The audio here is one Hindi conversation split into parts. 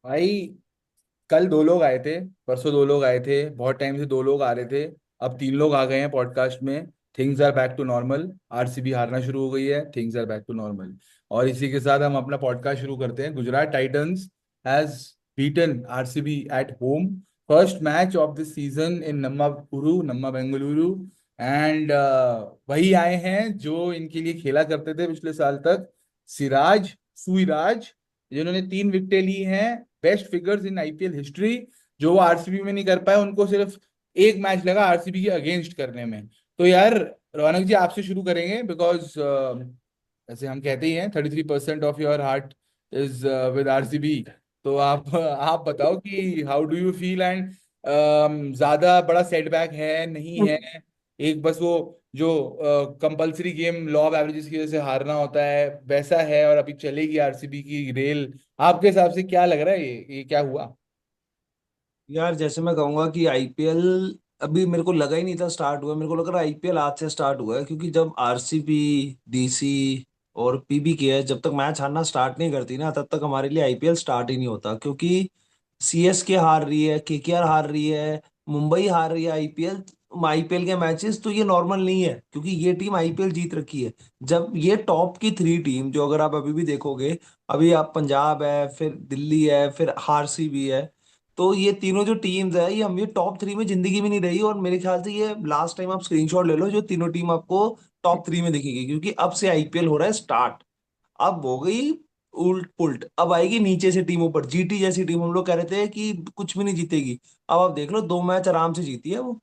भाई कल दो लोग आए थे, परसों दो लोग आए थे, बहुत टाइम से दो लोग आ रहे थे। अब तीन लोग आ गए हैं पॉडकास्ट में। Things are back to normal. RCB हारना शुरू हो गई है, things are back to normal. और इसी के साथ हम अपना पॉडकास्ट शुरू करते हैं। Gujarat Titans has beaten RCB at home, first match of this season in Namma Bengaluru. And वही आए हैं जो इनके लिए खेला करते थे पिछले साल तक, सिराज सुइराज, जिन्होंने 3 विकेटें ली हैं। Best figures in IPL history, जो वो आरसीबी में नहीं कर पाए। उनको सिर्फ एक मैच लगा आरसीबी के अगेंस्ट करने में। तो यार रौनक जी, आपसे शुरू करेंगे बिकॉज जैसे हम कहते ही हैं 33% of your heart is with RCB. तो आप बताओ कि how do you feel, and ज्यादा बड़ा सेटबैक है नहीं है? एक बस वो जो compulsory game law of averages की वजह से हारना होता है वैसा है, और अभी चलेगी आरसीबी की रेल? आपके हिसाब से क्या लग रहा है, ये क्या हुआ? यार जैसे मैं कहूंगा कि आईपीएल अभी मेरे को लगा ही नहीं था स्टार्ट हुआ। मेरे को लग रहा है आईपीएल आज से स्टार्ट हुआ है, क्योंकि जब आरसीबी, डीसी और पीबी के है, जब तक मैच हारना स्टार्ट नहीं करती ना, तब तक हमारे लिए आईपीएल स्टार्ट ही नहीं होता। क्योंकि सीएसके हार रही है, केकेआर हार रही है, मुंबई हार रही है आईपीएल आईपीएल के मैचेस, तो ये नॉर्मल नहीं है, क्योंकि ये टीम आईपीएल जीत रखी है। जब ये टॉप की थ्री टीम, जो अगर आप अभी भी देखोगे, अभी आप पंजाब है, फिर दिल्ली है, फिर आरसीबी है, तो ये तीनों जो टीम्स है, ये हम ये टॉप थ्री में जिंदगी में नहीं रही। और मेरे ख्याल से ये लास्ट टाइम आप स्क्रीनशॉट ले लो, जो तीनों टीम आपको टॉप थ्री में दिखेगी, क्योंकि अब से आईपीएल हो रहा है स्टार्ट। अब हो गई उल्ट पुल्ट, अब आएगी नीचे से टीम ऊपर। जीटी जैसी टीम हम लोग कह रहे थे कि कुछ भी नहीं जीतेगी, अब आप देख लो 2 मैच आराम से जीती है वो।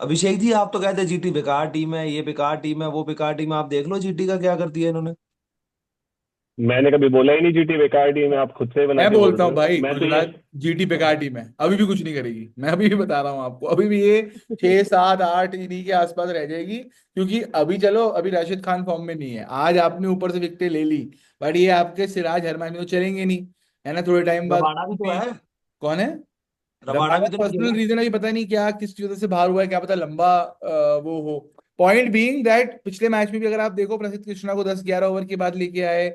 अभिषेक जी, आप तो कहते हैं जीटी बेकार टीम है, ये बेकार टीम है, वो बेकार टीम है, आप देख लो जीटी का क्या कर दिया इन्होंने। मैंने कभी बोला ही नहीं जीटी बेकार टीम है, आप खुद से ही बना मैं के बोल बोलता रहे हूँ हो। भाई, मैं तो ये गुजरात जीटी बेकार टीम है, अभी भी कुछ नहीं करेगी। मैं अभी भी बता रहा हूँ आपको, अभी भी ये 6 7 8 इन्हीं के आसपास रह जाएगी। क्योंकि अभी चलो, अभी राशिद खान फॉर्म में नहीं है, आज आपने ऊपर से विकेटें ले ली, बट ये आपके सिराज हरमानी तो चलेंगे नहीं, है ना? थोड़े टाइम बाद रबाड़ा भी तो भी। है। कौन है? रबाड़ा रबाडा भी तो नहीं पर्सनल खेला। रीजन है कि पता नहीं क्या, किस वजह से बाहर हुआ है, क्या पता लंबा वो हो। पॉइंट बीइंग दैट पिछले मैच में भी अगर आप देखो, प्रसिद्ध कृष्णा को 10 11 ओवर के बाद लेके आए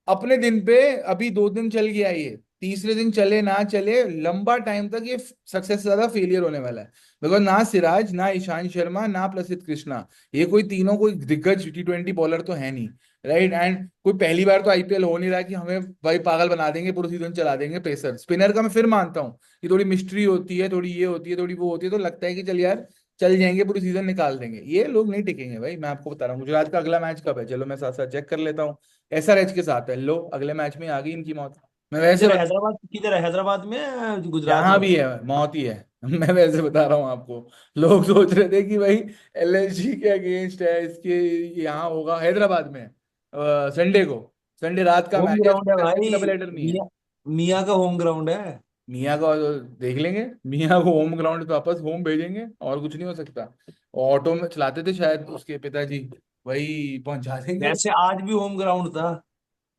अपने दिन पे। अभी 2 दिन चल गया ये, तीसरे दिन चले ना चले, लंबा टाइम तक ये सक्सेस से ज्यादा फेलियर होने वाला है। बिकॉज ना सिराज, ना ईशांत शर्मा, ना प्रसिद्ध कृष्णा, ये कोई तीनों कोई दिग्गज T20 बॉलर तो है नहीं। राइट, एंड कोई पहली बार तो आईपीएल हो नहीं रहा कि हमें भाई पागल बना देंगे, पूरा सीजन चला देंगे। पेसर स्पिनर का मैं फिर मानता हूँ कि थोड़ी मिस्ट्री होती है, थोड़ी ये होती है, थोड़ी वो होती है, तो लगता है कि चल यार चल जाएंगे, पूरी सीजन निकाल देंगे। ये लोग नहीं टिकेंगे भाई, मैं आपको बता रहा हूँ। गुजरात का अगला मैच कब है? चलो मैं साथ साथ चेक कर लेता हूँ। एसआरएच के साथ है। लो, अगले मैच में आ गई इनकी मौत। मैं वैसे किधर है बता, हैदराबाद, किधर है हैदराबाद में या गुजरात यहाँ में? भी है, मौत ही है। मैं वैसे बता रहा हूँ आपको। लोग सोच रहे थे कि भाई एलएसजी के अगेंस्ट है इसके, यहाँ होगा हैदराबाद में संडे को। संडे रात का होम मैच है, ग्राउंड है कोई भाई। डबल हेडर नहीं है। मियाँ मियाँ का होम ग्राउंड है। मियाँ का देख लेंगे। मियाँ को होम ग्राउंड पे वापस होम भेजेंगे, और कुछ नहीं हो सकता। ऑटो में चलाते थे शायद उसके पिताजी, वही पहुंचा देंगे वैसे आज भी होम ग्राउंड था,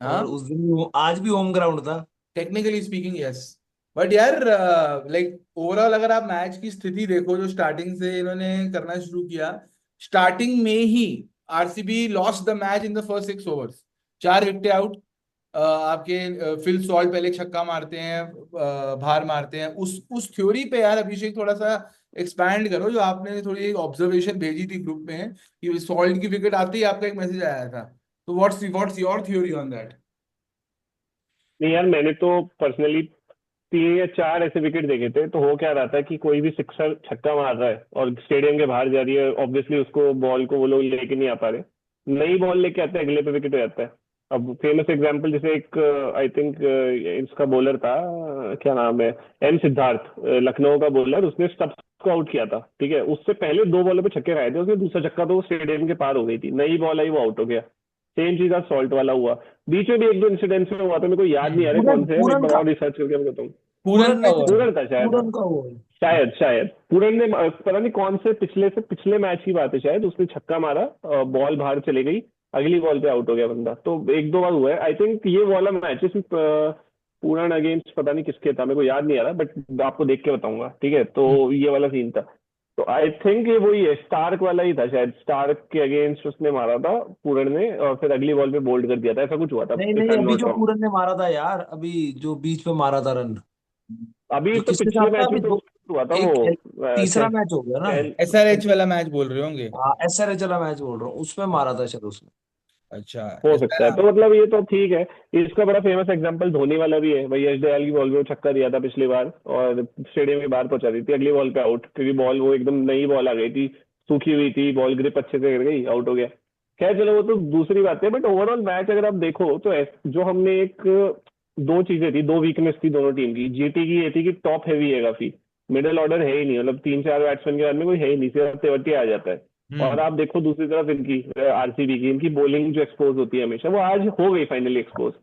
और हाँ, उस दिन भी आज भी होम ग्राउंड था। Technically speaking yes. बट यार लाइक ओवरऑल अगर आप मैच की स्थिति देखो, जो स्टार्टिंग से इन्होंने करना शुरू किया, स्टार्टिंग में ही RCB lost the match in the first 6 overs. 4 wicket out. आपके फिल सॉल्ट पहले छक्का मारते हैं, बाहर मारते हैं। उस थ्योरी पे यार अभिषेक थोड़ा सा एक्सपैंड करो, जो आपने थोड़ी एक ऑब्जर्वेशन भेजी थी ग्रुप में कि सॉल्ट की विकेट आते ही आपका एक मैसेज आया था। तो what's your theory on that? नहीं यार, मैंने तो पर्सनली 3 या 4 ऐसे विकेट देखे थे। तो हो क्या रहा था कि कोई भी सिक्सर छक्का मार रहा है और स्टेडियम के बाहर जा रही है, ऑब्वियसली उसको बॉल को वो लोग लेके नहीं आ पा रहे, नई बॉल लेके आते हैं, अगले पे विकेट हो जाता है। अब फेमस एग्जांपल जैसे एक, आई थिंक इसका बॉलर था, क्या नाम है, एम सिद्धार्थ, लखनऊ का बॉलर, उसने स्टब्स को आउट किया था। ठीक है, उससे पहले 2 बॉलों पे छक्के खाए थे उसने, दूसरा छक्का तो वो स्टेडियम के पार हो गई थी, नई बॉल आई वो आउट हो गया। सेम चीज आज सॉल्ट वाला हुआ। बीच में भी एक दो इंसिडेंट्स में हुआ था, मेरे को याद नहीं आ रहा पूरन कौन से है, मैं एक पूरन बार का और रिसर्च करके मैं बताऊँ। पूरन पूरन का ने हुआ कुछ है। पूरन था शायद, हाँ। पूरन का वो है। शायद पूरन ने पता नहीं कौन से पिछले मैच की बात है, शायद उसने छक्का मारा, बॉल बाहर चली गई, अगली बॉल पे आउट हो गया बंदा। तो एक दो बार हुआ है आई थिंक ये वाला मैच इसमें। पूरन अगेंस्ट पता नहीं किसके था, मेरे को याद नहीं आ रहा, बट आपको देख के बताऊंगा। ठीक है, तो ये वाला सीन था। तो आई थिंक ये वही है, स्टार्क वाला ही था शायद, स्टार्क के अगेंस्ट उसने मारा था पूरन ने, और फिर अगली बॉल पे बोल्ड कर दिया था, ऐसा कुछ हुआ था नहीं इफ नहीं, आई एम अभी नॉट जो रॉन्ग। पूरन ने मारा था यार, अभी जो बीच पे मारा था रन, अभी जो तो किसके पिछले साथ था मैच अभी में तो दो, हुआ था वो, एक तीसरा चेल मैच हो गया ना। चेल SRH वाला मैच बोल रहे होंगे। हाँ, SRH वाला मैच बोल रहा हूँ, उसमें मारा था शायद उसने। अच्छा। हो ऐसा है सकता है, ना। तो मतलब ये तो ठीक है। इसका बड़ा फेमस एग्जांपल धोनी वाला भी है भाई, यश दयाल की बॉल पे वो छक्का दिया था पिछली बार और स्टेडियम के बाहर पहुंचा दी थी, अगली बॉल पे आउट, क्योंकि बॉल वो एकदम नई बॉल आ गई थी, सूखी हुई थी बॉल, ग्रिप अच्छे से कर गई, आउट हो गया। खैर चलो वो तो दूसरी बात है, बट ओवरऑल मैच अगर आप देखो तो जो हमने एक दो चीजें थी, दो वीकनेस थी दोनों टीम की। जीटी की ये थी कि टॉप हैवी है काफी, मिडिल ऑर्डर है ही नहीं, मतलब तीन चार बैट्समैन के बाद में कोई है ही नहीं, सिर्फ तेवतिया आ जाता है। और हम्म। आप देखो दूसरी तरफ इनकी आरसीबी की, इनकी बॉलिंग जो एक्सपोज होती है हमेशा, वो आज हो गई फाइनली एक्सपोज।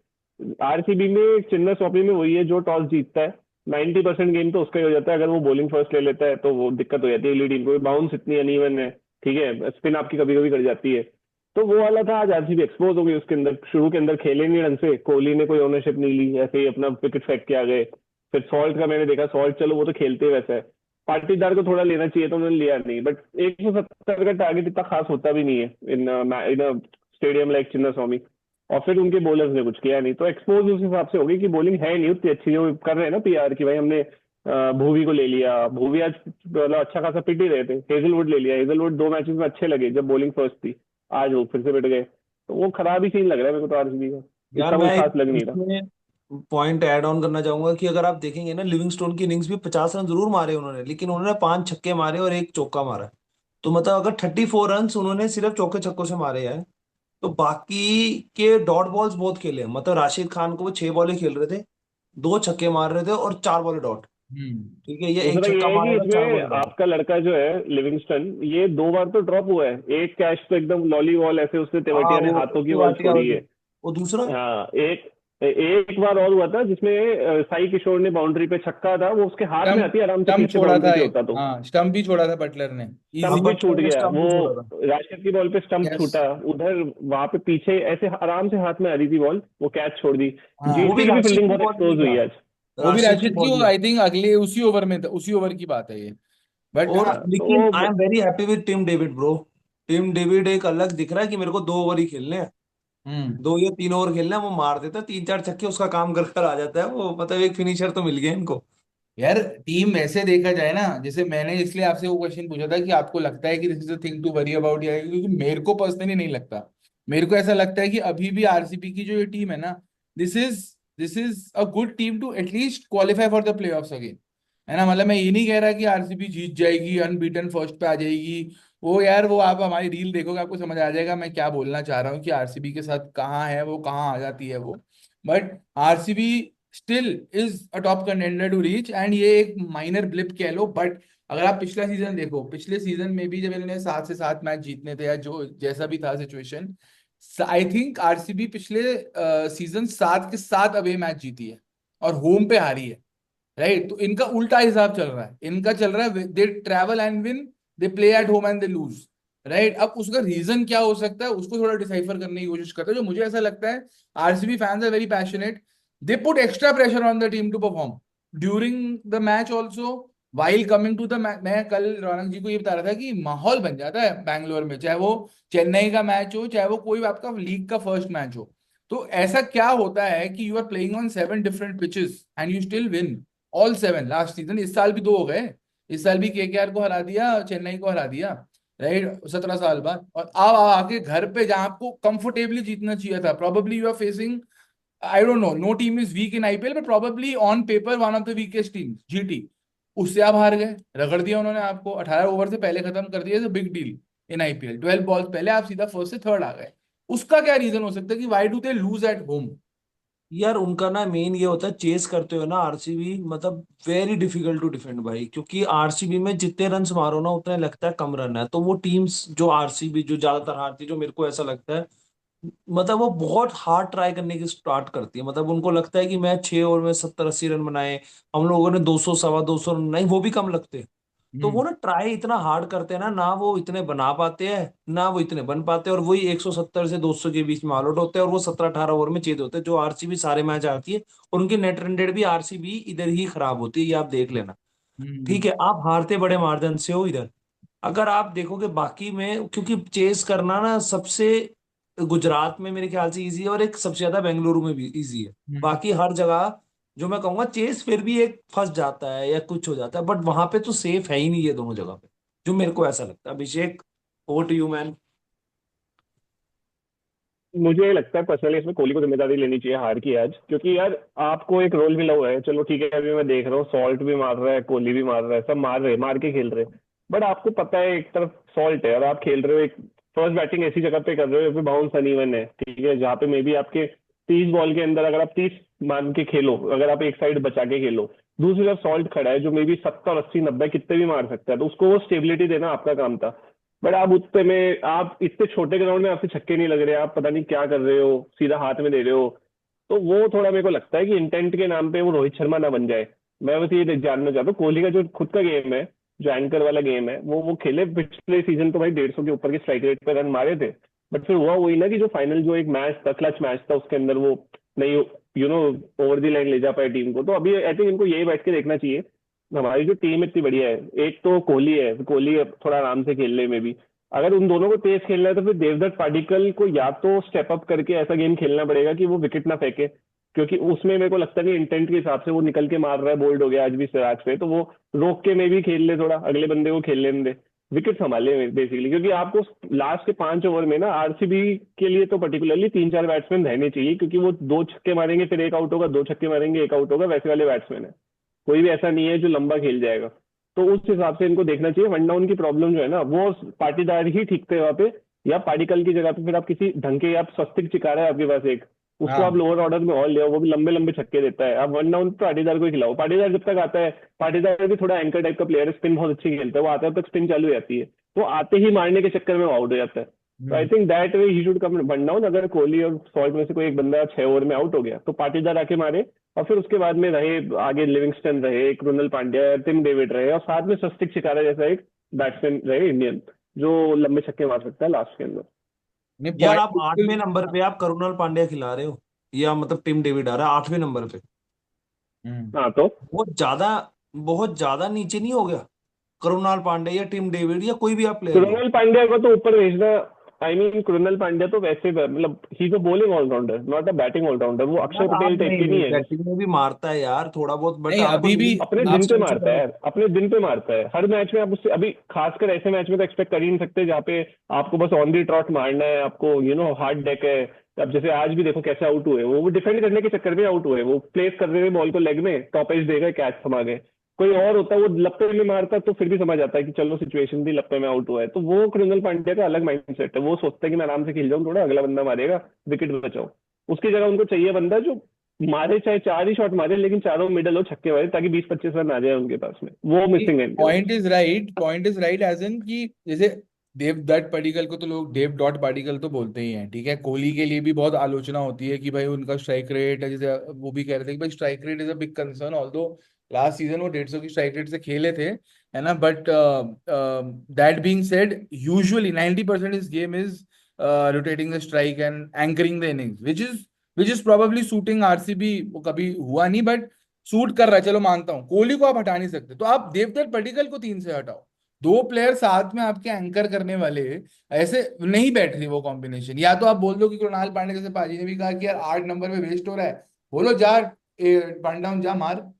आरसीबी में चिन्ना स्वामी में वही है, जो टॉस जीतता है 90% गेम तो उसका ही हो जाता है, अगर वो बॉलिंग फर्स्ट ले लेता है तो वो दिक्कत हो जाती है अगली टीम को, बाउंस इतनी अनइवन है, ठीक है, स्पिन आपकी कभी कभी कर जाती है। तो वो वाला था, आज आरसीबी एक्सपोज हो गई, उसके अंदर शुरू के अंदर खेले नहीं ढंग से, कोहली ने कोई ओनरशिप नहीं ली, ऐसे ही अपना विकेट फेंक के आ गए। फिर सॉल्ट का मैंने देखा, सॉल्ट चलो वो तो खेलते ही वैसा है, पाटीदार को थोड़ा लेना चाहिए तो उन्होंने लिया नहीं, बट 170 का टारगेट इतना खास होता भी नहीं है इन इन स्टेडियम लाइक चिन्ना स्वामी। और फिर उनके बॉलर्स ने कुछ किया नहीं, तो एक्सपोज उस हिसाब से होगी कि बॉलिंग है नहीं उतनी अच्छी, जो कर रहे हैं ना पीआर की भाई, हमने भुवी को ले लिया, भुवी आज मतलब अच्छा खासा पिट ही रहे थे, हेजलवुड ले लिया, हेजलवुड दो मैचेस में अच्छे लगे जब बॉलिंग फर्स्ट थी, आज वो फिर से पिट गए, तो वो खराब ही सीन लग रहा है मेरे को तो आरसीबी का, यार इतना कोई मैं एक खास लग नहीं रहा। इसमें पॉइंट ऐड ऑन करना चाहूंगा कि अगर आप देखेंगे ना, लिविंगस्टोन की इनिंग्स भी 50 रन जरूर मारे उन्होंने, लेकिन उन्होंने 5 छक्के मारे और एक चौका मारा। तो मतलब अगर 34 रन उन्होंने सिर्फ चौके छक्कों से मारे हैं, तो बाकी के डॉट बॉल्स बहुत खेले हैं। मतलब राशिद खान को वो 6 बॉलें खेल रहे थे, 2 छक्के मार रहे थे और 4 बॉलें डॉट। हम्म। ठीक है, ये एक दूसरा छक्का ये है कि मारेगा, 4 बॉलें इसमें डॉट। आपका लड़का जो है लिविंगस्टन, ये दो बार तो ड्रॉप हुआ है, एक कैच तो एकदम लॉली बॉल ऐसे उसने हाँ तेवतिया ने वो हाथों की बॉल तिवाटिया छोड़ी है। वो दूसरा। हाँ एक एक बार और हुआ था जिसमें साई किशोर ने बाउंड्री पे छक्का था, वो उसके हाथ में स्टम्प आती है आराम से, स्टम्प पीछे छोड़ा बाउंड्री था पे एक, होता तो हाँ स्टम्प भी छोड़ा था बटलर ने। हाँ, स्टंप इजी। भी बटलर छूट ने गया स्टम्प वो, भी छोड़ा था। राशिद की बॉल पे स्टंप यस। छूटा उधर, वहां पे पीछे ऐसे आराम से हाथ में आ रही थी बॉल, वो कैच छोड़ दी। हाँ। वो भी जीटी की भी राशिद फील्डिंग की बहुत बॉल ही एक्सपोज हुई था, है आज। वो भी राशिद की राशिद की, बॉल वो ही। आई थिंक अगले उसी ओवर में था, उसी ओवर की बात है ये। बट और हाँ। हाँ लेकिन आई तो am very happy with Tim David bro. Tim David एक अलग दिख रहा है कि मेरे को 2 ओवर ही खेलने हैं, हम्म। 2 या 3 ओवर खेलने हैं, वो मार देता है 3-4 छक्के, उसका काम कर कर आ जाता है वो। मतलब एक फिनिशर तो मिल गया इनको। यार टीम वैसे देखा जाए ना, जैसे मैंने इसलिए आपसे वो क्वेश्चन पूछा था कि आपको लगता है कि this is a thing to worry about, या क्योंकि मेरे को पर्सनली नहीं लगता। मेरे को ऐसा लगता है कि अभी भी आरसीबी की जो ये टीम है ना, this is this is a good team to at least qualify for the playoffs again. है ना, मतलब मैं ये नहीं कह रहा कि आरसीबी जीत जाएगी, अनबीटन फर्स्ट पे आ जाएगी। वो यार, वो आप हमारी रील देखोगे आपको समझ आ जाएगा मैं क्या बोलना चाह रहा हूँ, कि आरसीबी के साथ कहाँ है वो, कहाँ आ जाती है वो। But RCB still is a top contender to reach, and ये एक माइनर ब्लिप कह लो। बट अगर आप पिछला सीजन देखो, पिछले सीजन में भी जब इन्होंने 7 से 7 मैच जीतने थे, या जो जैसा भी था सिचुएशन, आई थिंक आरसीबी पिछले सीजन 7 के 7 अवे मैच जीती है और होम पे हारी है। राइट, तो इनका उल्टा हिसाब चल रहा है, इनका चल रहा है दे travel and win, they play at home and they lose. Right, अब उसका रीजन क्या हो सकता है उसको थोड़ा डिसाइफर करने की कोशिश करते हैं। जो मुझे ऐसा लगता है, RCB fans are very passionate, they put extra pressure on the team to perform during the match also, while coming to the match. मैं कल रौनक जी को ये बता रहा था कि माहौल बन जाता है बैंगलोर में, चाहे वो चेन्नई का मैच हो, चाहे वो कोई आपका लीग का फर्स्ट मैच हो। तो ऐसा क्या होता है कि you are playing on 7 different pitches and you still win all 7 last season. इस साल भी 2 हो गए, इस साल भी केकेआर को हरा दिया, चेन्नई को हरा दिया। राइट, 17 साल बाद। और अब आके घर पे जहां आपको कंफर्टेबली जीतना चाहिए था, probably you are facing, I don't know, no team is weak in IPL but probably on paper one of the weakest team GT, उससे आप हार गए, रगड़ दिया उन्होंने आपको, 18 ओवर से पहले खत्म कर दिया, big deal in IPL, 12 balls पहले आप सीधा फर्स्ट से थर्ड आ गए। उसका क्या रीजन हो सकता है कि why do they lose at home? यार उनका ना मेन ये होता है, चेस करते हो ना आरसीबी, मतलब वेरी डिफिकल्ट टू डिफेंड भाई, क्योंकि आरसीबी में जितने रन मारो ना उतने लगता है कम रन है। तो वो टीम्स जो आरसीबी जो ज्यादातर हारती है, जो मेरे को ऐसा लगता है, मतलब वो बहुत हार्ड ट्राई करने की स्टार्ट करती है। मतलब उनको लगता है कि मैं 6 ओवर में 70-80 रन बनाए, हम लोगों ने 200 250 रन, नहीं वो भी कम लगते। तो वो हम्म। ना ट्राई इतना हार्ड करते हैं ना, ना वो इतने बना पाते हैं ना वो इतने बन पाते हैं, और वही 170 से 200 के बीच में ऑल आउट होते हैं, और वो 17-18 ओवर में चेत होते हैं, जो आरसीबी सारे मैच आती है। और उनकी नेट रन रेट भी आरसीबी इधर ही खराब होती है, ये आप देख लेना। ठीक हम्म। है, आप हारते बड़े मार्जिन से हो इधर, अगर आप देखोगे बाकी में, क्योंकि चेस करना ना सबसे गुजरात में मेरे ख्याल से इजी है, और एक सबसे ज्यादा बेंगलुरु में भी इजी है। हम्म। बाकी हर जगह जो मैं कहूंगा चेस फिर भी एक फंस जाता है या कुछ हो जाता है, बट वहां पे तो सेफ है ही नहीं ये दोनों जगह पे, जो मेरे को ऐसा लगता है। अभिषेक, ओवर टू यू मैन। मुझे लगता है पर्सनली इसमें कोहली को जिम्मेदारी लेनी चाहिए हार की आज, क्योंकि यार आपको एक रोल मिला हुआ है। चलो ठीक है, अभी मैं देख रहा हूँ सॉल्ट भी मार रहा है, कोहली भी मार रहा है, सब मार रहे, मार के खेल रहे, बट आपको पता है एक तरफ सॉल्ट है और आप खेल रहे हो एक फर्स्ट बैटिंग ऐसी जगह पे कर रहे हो बाउंस अनइवन है, ठीक है, जहाँ पे मे बी आपके 30 बॉल के अंदर अगर आप 30 मान के खेलो, अगर आप एक साइड बचा के खेलो, दूसरी तरफ सॉल्ट खड़ा है जो मे बी 70 80 90 कितने भी मार सकता है, तो उसको वो स्टेबिलिटी देना आपका काम था। बट आप उतने में, आप इतने छोटे ग्राउंड में आपसे छक्के नहीं लग रहे, आप पता नहीं क्या कर रहे हो, सीधा हाथ में दे रहे हो। तो वो थोड़ा मेरे को लगता है कि इंटेंट के नाम पे वो रोहित शर्मा ना बन जाए। मैं बस ये जानना चाहता हूँ, कोहली का जो खुद का गेम है, जो एंकर वाला गेम है, वो खेले पिछले सीजन तो भाई 150 के ऊपर की स्ट्राइक रेट पे रन मारे थे। बट फिर हुआ वही ना कि जो फाइनल जो एक मैच था, क्लच मैच था, उसके अंदर वो नहीं, ओवर दी लाइन ले जा पाए टीम को। तो अभी आई थिंक इनको यही बैठ के देखना चाहिए, हमारी जो टीम इतनी बढ़िया है, एक तो कोहली है, कोहली थोड़ा आराम से खेल ले में भी, अगर उन दोनों को तेज खेलना है तो फिर देवदत्त पाडिक्कल को या तो स्टेप अप करके ऐसा गेम खेलना पड़ेगा कि वो विकेट ना फेंके, क्योंकि उसमें मेरे को लगता नहीं इंटेंट के हिसाब से वो निकल के मार रहा है, बोल्ड हो गया आज भी सिराज पे, तो वो रोक के में भी खेल ले, थोड़ा अगले बंदे को खेल लेने दे, विकेट संभाले बेसिकली। क्योंकि आपको लास्ट के 5 ओवर में ना आरसीबी के लिए तो पर्टिकुलरली 3 4 बैट्समैन रहने चाहिए, क्योंकि वो 2 छक्के मारेंगे फिर एक आउट होगा, 2 छक्के मारेंगे एक आउट होगा, वैसे वाले बैट्समैन है, कोई भी ऐसा नहीं है जो लंबा खेल जाएगा। तो उस हिसाब से इनको देखना चाहिए, वन डाउन की प्रॉब्लम जो है ना वो पाटीदार ही ठीक थे वहां पे, या पाडिकल की जगह पे फिर आप किसी ढंग के, आप स्वस्तिक चिकारा है आपके पास एक, उसको आप हाँ। लोअर ऑर्डर में और ले आओ, वो भी लंबे लंबे छक्के देता है, आप वन डाउन पाटीदार को ही खिलाओ। पाटीदार जब तक आता है, पाटीदार भी थोड़ा एंकर टाइप का प्लेयर है, स्पिन बहुत अच्छी खेलता है, वो आता है तक स्पिन चालू हो जाती है, तो आते ही मारने के चक्कर में वो आउट हो जाता है। तो I hmm. Think that way he should come one down. अगर कोहली और सॉल्ट में से कोई एक बंदा 6 ओवर में आउट हो गया तो पाटीदार आके मारे, और फिर उसके बाद में रहे आगे लिविंगस्टन रहे, कृणाल पांड्या, टिम डेविड रहे, और साथ में स्वस्तिक शिकारा जैसा एक बैट्समैन रहे इंडियन, जो लंबे छक्के मार सकता है लास्ट के अंदर। नहीं, यार पॉइंट आप बिल्कुल। 8वें नंबर पे आप करुणाल पांड्या खिला रहे हो, या मतलब टिम डेविड आ रहा है 8वें नंबर पे? हम्म। हाँ तो बहुत ज्यादा, बहुत ज्यादा नीचे नहीं हो गया? करुणाल पांड्या या टिम डेविड या कोई भी आप प्लेयर लो। कृणाल पांड्या को तो ऊपर भेजना, आई मीन कृणाल पांड्या तो वैसे मतलब ही is a bowling allrounder not a batting allrounder, वो अक्षर यार आप पटेल टाइप नहीं के नहीं, नहीं है। बैटिंग में भी मारता है यार थोड़ा बहुत, बट नहीं, आपको अभी भी लिविंग अपने दिन आप। पे लिविंगस्टन से मारता है ज्यादा। यार, अपने दिन पे मारता है हर मैच में। आप उससे अभी खासकर ऐसे मैच में तो एक्सपेक्ट कर ही नहीं सकते जहाँ पे आपको बस ऑन दी ट्रॉट मारना है, आपको हार्ड डेक है। अब जैसे आज भी देखो कैसे आउट हुए, वो डिफेंड करने के चक्कर में आउट हुए, वो प्लेस कर रहे थे बॉल को लेग में, टॉप एज देगा कैच थमा गए। कोई और होता वो लप्पे में मारता तो फिर भी समझ आता है कि चलो सिचुएशन थी, लप्पे में आउट हुआ है। तो वो कृणाल पांड्या का अलग माइंडसेट है, वो सोचता है कि मैं आराम से खेल जाऊँ, थोड़ा अगला बंदा मारेगा, विकेट बचाओ। उसकी जगह उनको चाहिए बंदा जो मारे, चाहे 4 ही शॉट मारे लेकिन चारों मिडल हो, छक्के मारे, ताकि 20 25 रन आ जाए उनके पास में, वो मिसिंग है इनके पास। Point is right as in कि जैसे देव पाडिक्कल को तो लोग देव डॉट पाडिक्कल तो बोलते ही हैं, ठीक है। कोहली के लिए भी बहुत आलोचना होती है कि भाई उनका स्ट्राइक रेट है, जैसे वो भी कह रहे थे कि भाई strike rate is a big concern, although last season वो 150 की स्ट्राइक रेट से खेले थे, है ना। But that being said, usually 90% is game is rotating the strike and anchoring the innings, which is probably suiting RCB. वो कभी हुआ नहीं, बट सूट कर रहा है, चलो मानता हूँ। कोहली को आप हटा नहीं सकते, तो आप देवदत्त पडिक्कल को 3 से हटाओ। दो प्लेयर साथ में आपके एंकर करने वाले, ऐसे नहीं बैठ रही वो कॉम्बिनेशन। या तो आप बोल दो कि कृणाल पांडे, जैसे पाजी ने भी कहा कि यार 8 नंबर पे वेस्ट हो रहा है, बोलो जा, वन डाउन जा मार।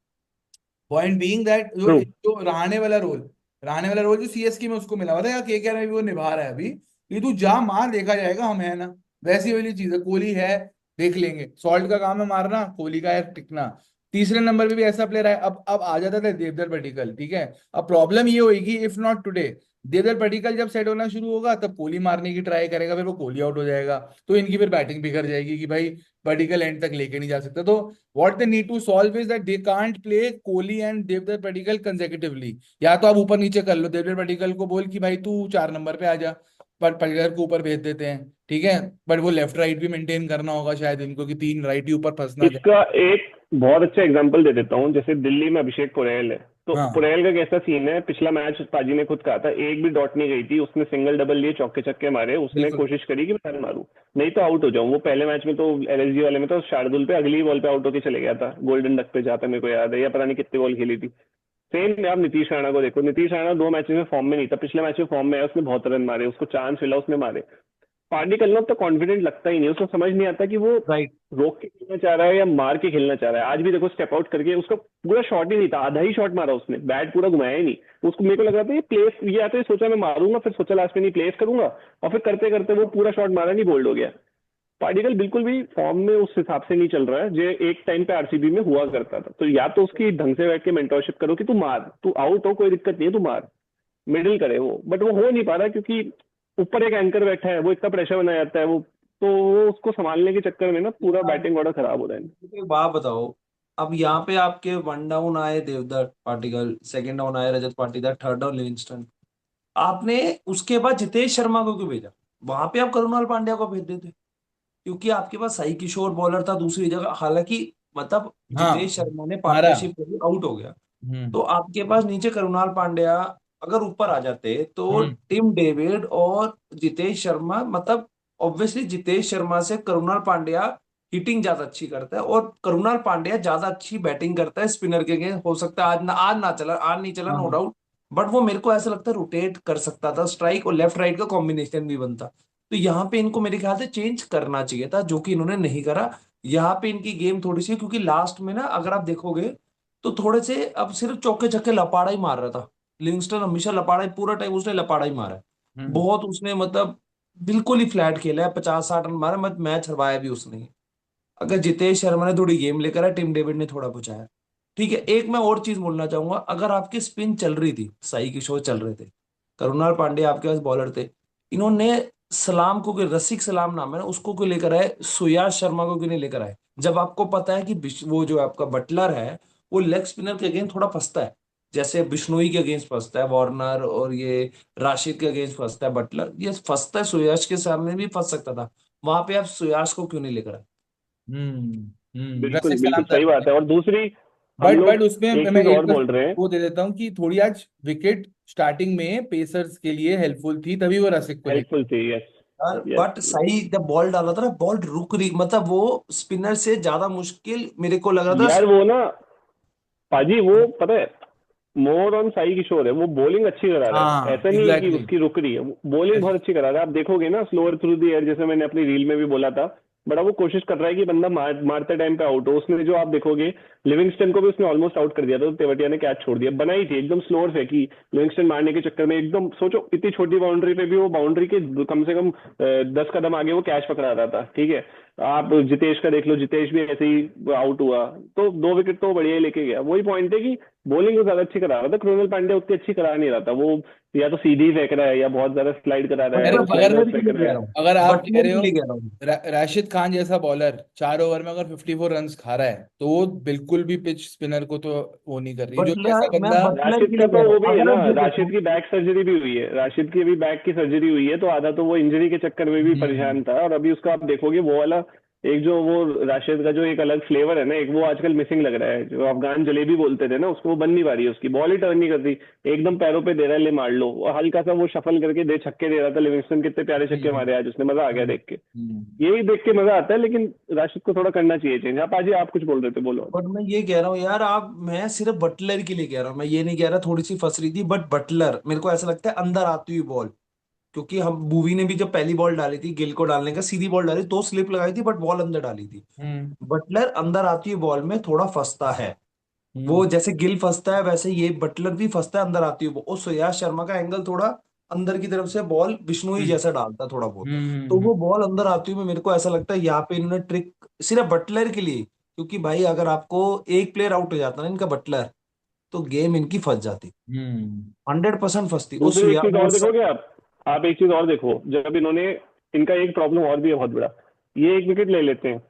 पॉइंट बीइंग दैट जो ट्रू। जो रहाणे वाला रोल जो सीएसके में उसको मिला हुआ था, या केकेआर में भी वो निभा रहा है अभी, ये तू जा मार, देखा जाएगा, हम है ना। वैसी वाली चीज है, कोहली है, देख लेंगे। सॉल्ट का काम है मारना, कोहली का है टिकना। तीसरे नंबर पे भी ऐसा प्लेयर है। अब आ जाता था देवदत्त पडिक्कल, ठीक है। अब प्रॉब्लम ये होगी, if not today, Devdutt Padikkal जब सेट होना शुरू होगा तब कोहली मारने की ट्राई करेगा, फिर वो कोहली आउट हो जाएगा, तो इनकी फिर बैटिंग बिगड़ जाएगी कि भाई पडिक्कल एंड तक लेके नहीं जा सकता। तो what they need to solve is that they can't play Kohli and Devdutt Padikkal consecutively। या तो आप ऊपर नीचे कर लो, देवदत्त पडिक्कल को बोल कि भाई तू 4 नंबर पे आ जा, पर पडिक्कल को ऊपर भेज देते हैं, ठीक है। बट वो लेफ्ट राइट भी मेंटेन करना होगा शायद इनको, कि 3 राइट ही ऊपर फंस ना जाए। इसका एक बहुत अच्छा एग्जांपल दे देता हूँ, जैसे दिल्ली में अभिषेक पुरेल है, तो हाँ। पुरेल का कैसा सीन है, पिछला मैच पाजी ने खुद कहा था एक भी डॉट नहीं गई थी, उसने सिंगल डबल लिए, चौके छक्के मारे, उसने बिल्कुल। कोशिश करी कि मैं रन मारूं, नहीं तो आउट हो जाऊं। वो पहले मैच में तो एलएसजी वाले में तो शार्दुल पे अगली बॉल पे आउट होके चले गया था, गोल्डन डक पे, जहाँ पे मेरे को याद है, या पता नहीं कितनी बॉल खेली थी। सेम आप नीतीश राणा को देखो, नीतीश राणा 2 मैचेस में फॉर्म में नहीं था, पिछले मैच में फॉर्म में है, उसने बहुत रन मारे, उसको चांस मिला उसने मारे। पार्टिकल ना तो कॉन्फिडेंट लगता ही नहीं, उसको समझ नहीं आता कि वो राइट। रोक के खेलना चाह रहा है या मार के खेलना चाह रहा है। आज भी देखो स्टेप आउट करके उसका पूरा शॉट ही नहीं था, आधा ही शॉट मारा उसने, बैट पूरा घुमाया ही नहीं। उसको मेरे को लग रहा था ये प्लेस, ये या तो ये सोचा मैं मारूंगा, फिर सोचा लास्ट में नहीं प्लेस करूंगा, और फिर करते करते वो पूरा शॉट मारा नहीं, बोल्ड हो गया। पार्टिकल बिल्कुल भी फॉर्म में उस हिसाब से नहीं चल रहा है जो एक टाइम पे आरसीबी में हुआ करता था। तो या तो उसकी ढंग से बैठ के मेंटरशिप करो कि तू मार, तू आउट हो कोई दिक्कत नहीं है, तू मार, मिडिल करे वो, बट वो हो नहीं पा रहा क्योंकि ऊपर एक एंकर बैठा है, वो इतना प्रेशर बनाया जाता है वो, तो वो उसको संभालने के चक्कर में ना पूरा बैटिंग ऑर्डर खराब हो रहा है। मुझे एक बात बताओ, अब यहाँ पे आपके वन डाउन आए देवदत्त पाटिकल, सेकंड डाउन आए Rajat Patidar, third down Livingstone, आपने उसके बाद जितेश शर्मा को क्यों भेजा? वहां पे आप करुणाल पांड्या को भेज देते, क्योंकि आपके पास साई किशोर बॉलर था दूसरी जगह, हालांकि मतलब हाँ, जितेश शर्मा ने मारा। पार्टनरशिप करके आउट हो गया। हम्म। तो आपके पास नीचे करुणाल पांड्या अगर ऊपर आ जाते तो हम्म। टिम डेविड और जितेश शर्मा, मतलब ऑब्वियसली जितेश शर्मा से करुणाल पांड्या हिटिंग ज्यादा अच्छी करता है, और करुणाल पांड्या ज्यादा अच्छी बैटिंग करता है स्पिनर के अगेंस्ट। हो सकता है आज ना चला, आज नहीं चला, नो हाँ। डाउट, बट वो मेरे को ऐसा लगता है रोटेट कर सकता था, स्ट्राइक और लेफ्ट राइट का कॉम्बिनेशन भी बनता। तो यहाँ पे इनको मेरे ख्याल से चेंज करना चाहिए था, जो कि इन्होंने नहीं करा। यहाँ पे इनकी गेम थोड़ी सी, क्योंकि लास्ट में ना अगर आप देखोगे तो थोड़े से अब सिर्फ चौके छक्के लपाड़ा ही मार रहा था लिविंगस्टन, हमेशा लपाड़ा ही, पूरा टाइम उसने लपाड़ा ही मारा है। हम्म। बहुत उसने मतलब बिल्कुल ही फ्लैट खेला है, 50-60 रन मारे, मत मैच हरवाया भी उसने ही। अगर जितेश शर्मा ने थोड़ी गेम लेकर आया, टिम डेविड ने थोड़ा बचाया। ठीक है, एक मैं और चीज बोलना चाहूंगा, अगर आपकी स्पिन चल रही थी, साई किशोर चल रहे थे, करुणाल पांडे आपके पास बॉलर थे, इन्होंने सलाम को, रसिक सलाम नाम है ना, उसको क्यों लेकर आए, सुयाश शर्मा को क्यों नहीं लेकर आए? जब आपको पता है कि वो जो आपका बटलर है वो लेग स्पिनर के अगेंस्ट थोड़ा फंसता है, जैसे बिश्नोई के अगेंस्ट फंसता है वार्नर, और ये राशिद के अगेंस्ट फंसता है बटलर, ये फंसता है, सुयाश के सामने भी फंस सकता था। वहां पे आप सुयाश को क्यों नहीं लेकर आए? बिल्कुल रसिक सलाम बिल्कुल था। सही बात है। और दूसरी, हम बट लोग उसमें एक मैं चीज एक और बस बोल रहे हैं। वो दे देता हूँ कि थोड़ी आज विकेट स्टार्टिंग में पेसर्स के लिए हेल्पफुल थी, तभी वो रसिक को लेके। हेल्पफुल थी, यस। यार यस। बट सही जब बॉल डाला था ना, बॉल रुक रही, मतलब वो स्पिनर से ज्यादा मुश्किल मेरे को लग रहा यार था। वो ना, पाजी वो पता है, मोर ऑन साई किशोर है, वो बॉलिंग अच्छी करा रहा है, हाँ, ऐसा नहीं है कि एग्जैक्टली। उसकी रुक रही है, बॉलिंग बहुत अच्छी करा रहा है। आप देखोगे ना स्लोअर थ्रू दी एयर, जैसे मैंने अपनी रील में भी बोला था, बड़ा वो कोशिश कर रहा है कि बंदा मारते टाइम पे आउट हो। उसने जो आप देखोगे, लिविंगस्टन को भी उसने ऑलमोस्ट आउट कर दिया था, तो तेवतिया ने कैच छोड़ दिया, बनाई थी एकदम स्लोअर फेंकी, लिविंगस्टन मारने के चक्कर में एकदम, सोचो इतनी छोटी बाउंड्री पे भी वो बाउंड्री के कम से कम 10 कदम आगे वो कैच पकड़ा रहा था। ठीक है, आप जितेश का देख लो, जितेश भी ऐसे ही आउट हुआ, तो 2 विकेट तो बढ़िया ही लेके गया। वही पॉइंट है कि बॉलिंग तो ज्यादा अच्छी करा रहा था, कृणाल पांड्या उतनी अच्छी करा नहीं रहा था वो, या तो सीधी फेंक रहा है या बहुत ज्यादा स्लाइड करा रहा बट अरे है, मैं अगर स्लाइडर बटलर के फेंक लिए रहा कह है। रहा हूँ, अगर आप कह बटलर रहे के हो लिए कह रहा हूँ। राशिद खान जैसा बॉलर 4 ओवर में अगर 54 रन खा रहा है, तो वो बिल्कुल भी पिच स्पिनर को तो वो नहीं कर रही, जो ऐसा बटलर, मैं बंदा। बटलर राशिद के का लिए कह तो रहा वो हूँ, भी है अगर ना, आप ये राशिद देखो। की बैक सर्जरी भी हुई है, राशिद की अभी बैक की सर्जरी हुई है, तो आधा तो वो इंजरी के चक्कर में भी हम्म। परेशान था। और अभी उसका आप देखोगे वो वाला, एक जो वो राशिद का जो एक अलग फ्लेवर है ना, एक वो आजकल मिसिंग लग रहा है, जो अफगान जलेबी बोलते थे ना उसको, वो बन नहीं पा रही है, उसकी बॉल ही टर्न नहीं करती, एकदम पैरों पे दे रहा है, ले मार लो, और हल्का सा वो शफल करके दे छक्के दे रहा था। लिविंगस्टन कितने प्यारे छक्के हम्म। मारे आज उसने, मजा आ गया हम्म। देख के। हम्म। यही देख के मजा आता है, लेकिन राशिद को थोड़ा करना चाहिए चेंज। आप आज आप कुछ बोल रहे थे, बोलो। बट मैं ये कह रहा हूँ यार, आप, मैं सिर्फ बटलर के लिए कह रहा हूँ, मैं ये नहीं कह रहा थोड़ी सी फंस रही थी, बट बटलर मेरे को ऐसा लगता है अंदर आती हुई बॉल, क्योंकि हम मूवी ने भी जब पहली बॉल डाली थी गिल को डालने का, सीधी बॉल डाली तो स्लिप लगाई थी, बट बॉल अंदर डाली थी। हम्म। बटलर अंदर आती हुई बॉल में थोड़ा फंसता है, हम्म। वो जैसे गिल फंसता है वैसे ये बटलर भी फंसता है अंदर आती हुई। और सुयाश शर्मा का एंगल थोड़ा अंदर की तरफ से बॉल बिश्नोई हम्म। जैसा डालता है थोड़ा बहुत, तो हम्म। वो बॉल अंदर आती हुई में मेरे को ऐसा लगता है यहाँ पे इन्होंने ट्रिक सिर्फ बटलर के लिए, क्योंकि भाई अगर आपको एक प्लेयर आउट हो जाता ना इनका, बटलर, तो गेम इनकी फंस जाती, हम्म। 100% फंसती। और दूसरी एक चीज वो और देखोगे आप एक चीज और देखो, जब इन्होंने, इनका एक प्रॉब्लम और भी है बहुत बड़ा, ये 1 विकेट ले लेते हैं,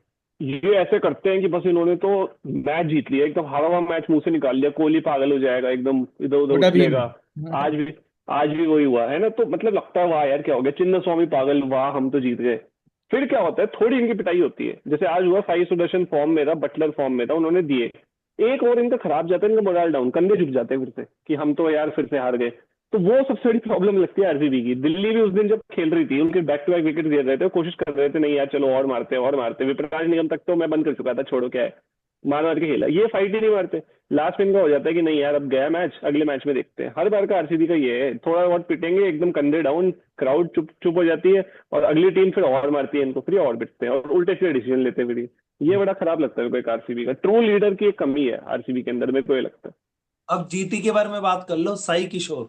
ये ऐसे करते हैं कि बस इन्होंने तो मैच जीत लिया, एकदम हारा हुआ मैच मुंह से निकाल लिया, कोहली पागल हो जाएगा, एकदम इधर उधर छोटा भीम। उछलेगा। आज भी आज भी वही हुआ है ना, तो मतलब लगता है वाह यार क्या हो गया, चिन्ना स्वामी पागल, वाह हम तो जीत गए। फिर क्या होता है, थोड़ी इनकी पिटाई होती है, जैसे आज हुआ, साई सुदर्शन फॉर्म में था, बटलर फॉर्म में था, उन्होंने दिए, एक और इनका खराब जाता है, इनका मोरल डाउन, कंधे झुक जाते हैं फिर से कि हम तो यार फिर से हार गए। तो वो सबसे बड़ी प्रॉब्लम लगती है आरसीबी की। दिल्ली भी उस दिन जब खेल रही थी, उनके बैक टू बैक विकेट गिर रहे थे, कोशिश कर रहे थे नहीं यार चलो और मारते हैं और मारते हैं, विपराज निगम तक तो मैं बंद कर चुका था, छोड़ो क्या है, मार मार के खेला, ये फाइट ही नहीं मारते। लास्ट में इनका हो जाता है कि नहीं यार अब गया मैच, अगले मैच में देखते हैं। हर बार का आरसीबी का ये है, थोड़ा बहुत पिटेंगे एकदम कंधे डाउन, क्राउड चुप चुप हो जाती है, और अगली टीम फिर और मारती है इनको, फिर ये और पिटते हैं और उल्टे सीधे डिसीजन लेते हैं फिर ये बड़ा खराब लगता है मेरे को। आरसीबी का ट्रू लीडर की एक कमी है आरसीबी के अंदर, मेरे को ये लगता है। अब जीटी के बारे में बात कर लो, साई किशोर।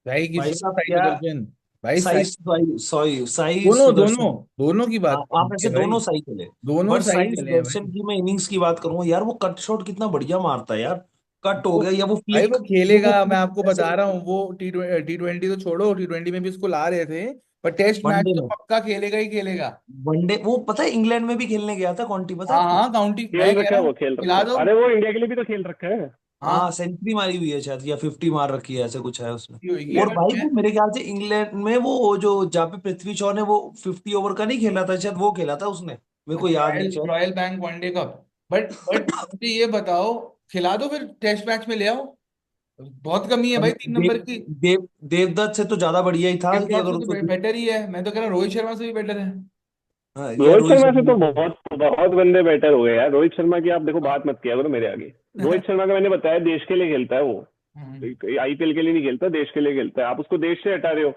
भाई भाई किशोर, साहब साई क्या, सुदर्शन। भाई साई साई, साई सॉरी साई दोनों दोनों सुदर्शन। दोनों की बात आप करनी ऐसे है भाई। दोनों सही चले। दोनों बट सही साई चले हैं सुदर्शन भाई। की मैं इनिंग्स की बात करूंगा यार, वो कट शॉट कितना बढ़िया मारता है यार। कट हो वो गया या वो भाई फ्लिक, वो जो वो खेलेगा, मैं फ्लिक आपको ऐसे बता रहा हूँ। वो टी ट्वेंटी तो छोड़ो, टी20 में भी इसको ला रहे थे, पर टेस्ट मैच वनडे तो में, पक्का खेलेगा ही खेलेगा। वनडे वो पता है इंग्लैंड में भी खेलने गया था कॉन्टी, पता है हाँ आपको? हाँ, काउंटी मैं खेल कह रखा रहा है, हूँ, वो खेल रखा खिला है, दो। अरे वो इंडिया के लिए भी तो खेल रखा है। हाँ, हाँ सेंचुरी मारी हुई है शायद, या 50 मार रखी है, ऐसे कुछ है उसने। ये होगी और बट भाई मैं। वो मेरे ख्याल से इंग्लैंड में वो जो जहाँ पे पृथ्वी शॉ ने वो 50 ओवर का नहीं खेला था शायद, वो खेला था उसने, मेरे को याद नहीं रॉयल शायद। Royal bank one day cup. But मुझे ये बताओ, खिला दो फिर, टेस्ट मैच में ले आओ। बहुत कमी है और भाई 3 नंबर की। देवदत्त से तो ज्यादा बढ़िया ही था कि देवदत्त अगर से तो उसको। बेटर ही है, मैं तो कह रहा हूँ रोहित शर्मा से भी बेटर है। हाँ, या रोहित रोहित शर्मा से शर्मा तो को। बहुत बहुत बंदे बेटर हो गए यार। रोहित शर्मा की आप देखो, हाँ। बात मत किया करो मेरे आगे। रोहित शर्मा का मैंने बताया, देश के लिए खेलता है वो, हम्म। आईपीएल के लिए नहीं खेलता, देश के लिए खेलता है। आप उसको देश से हटा रहे हो?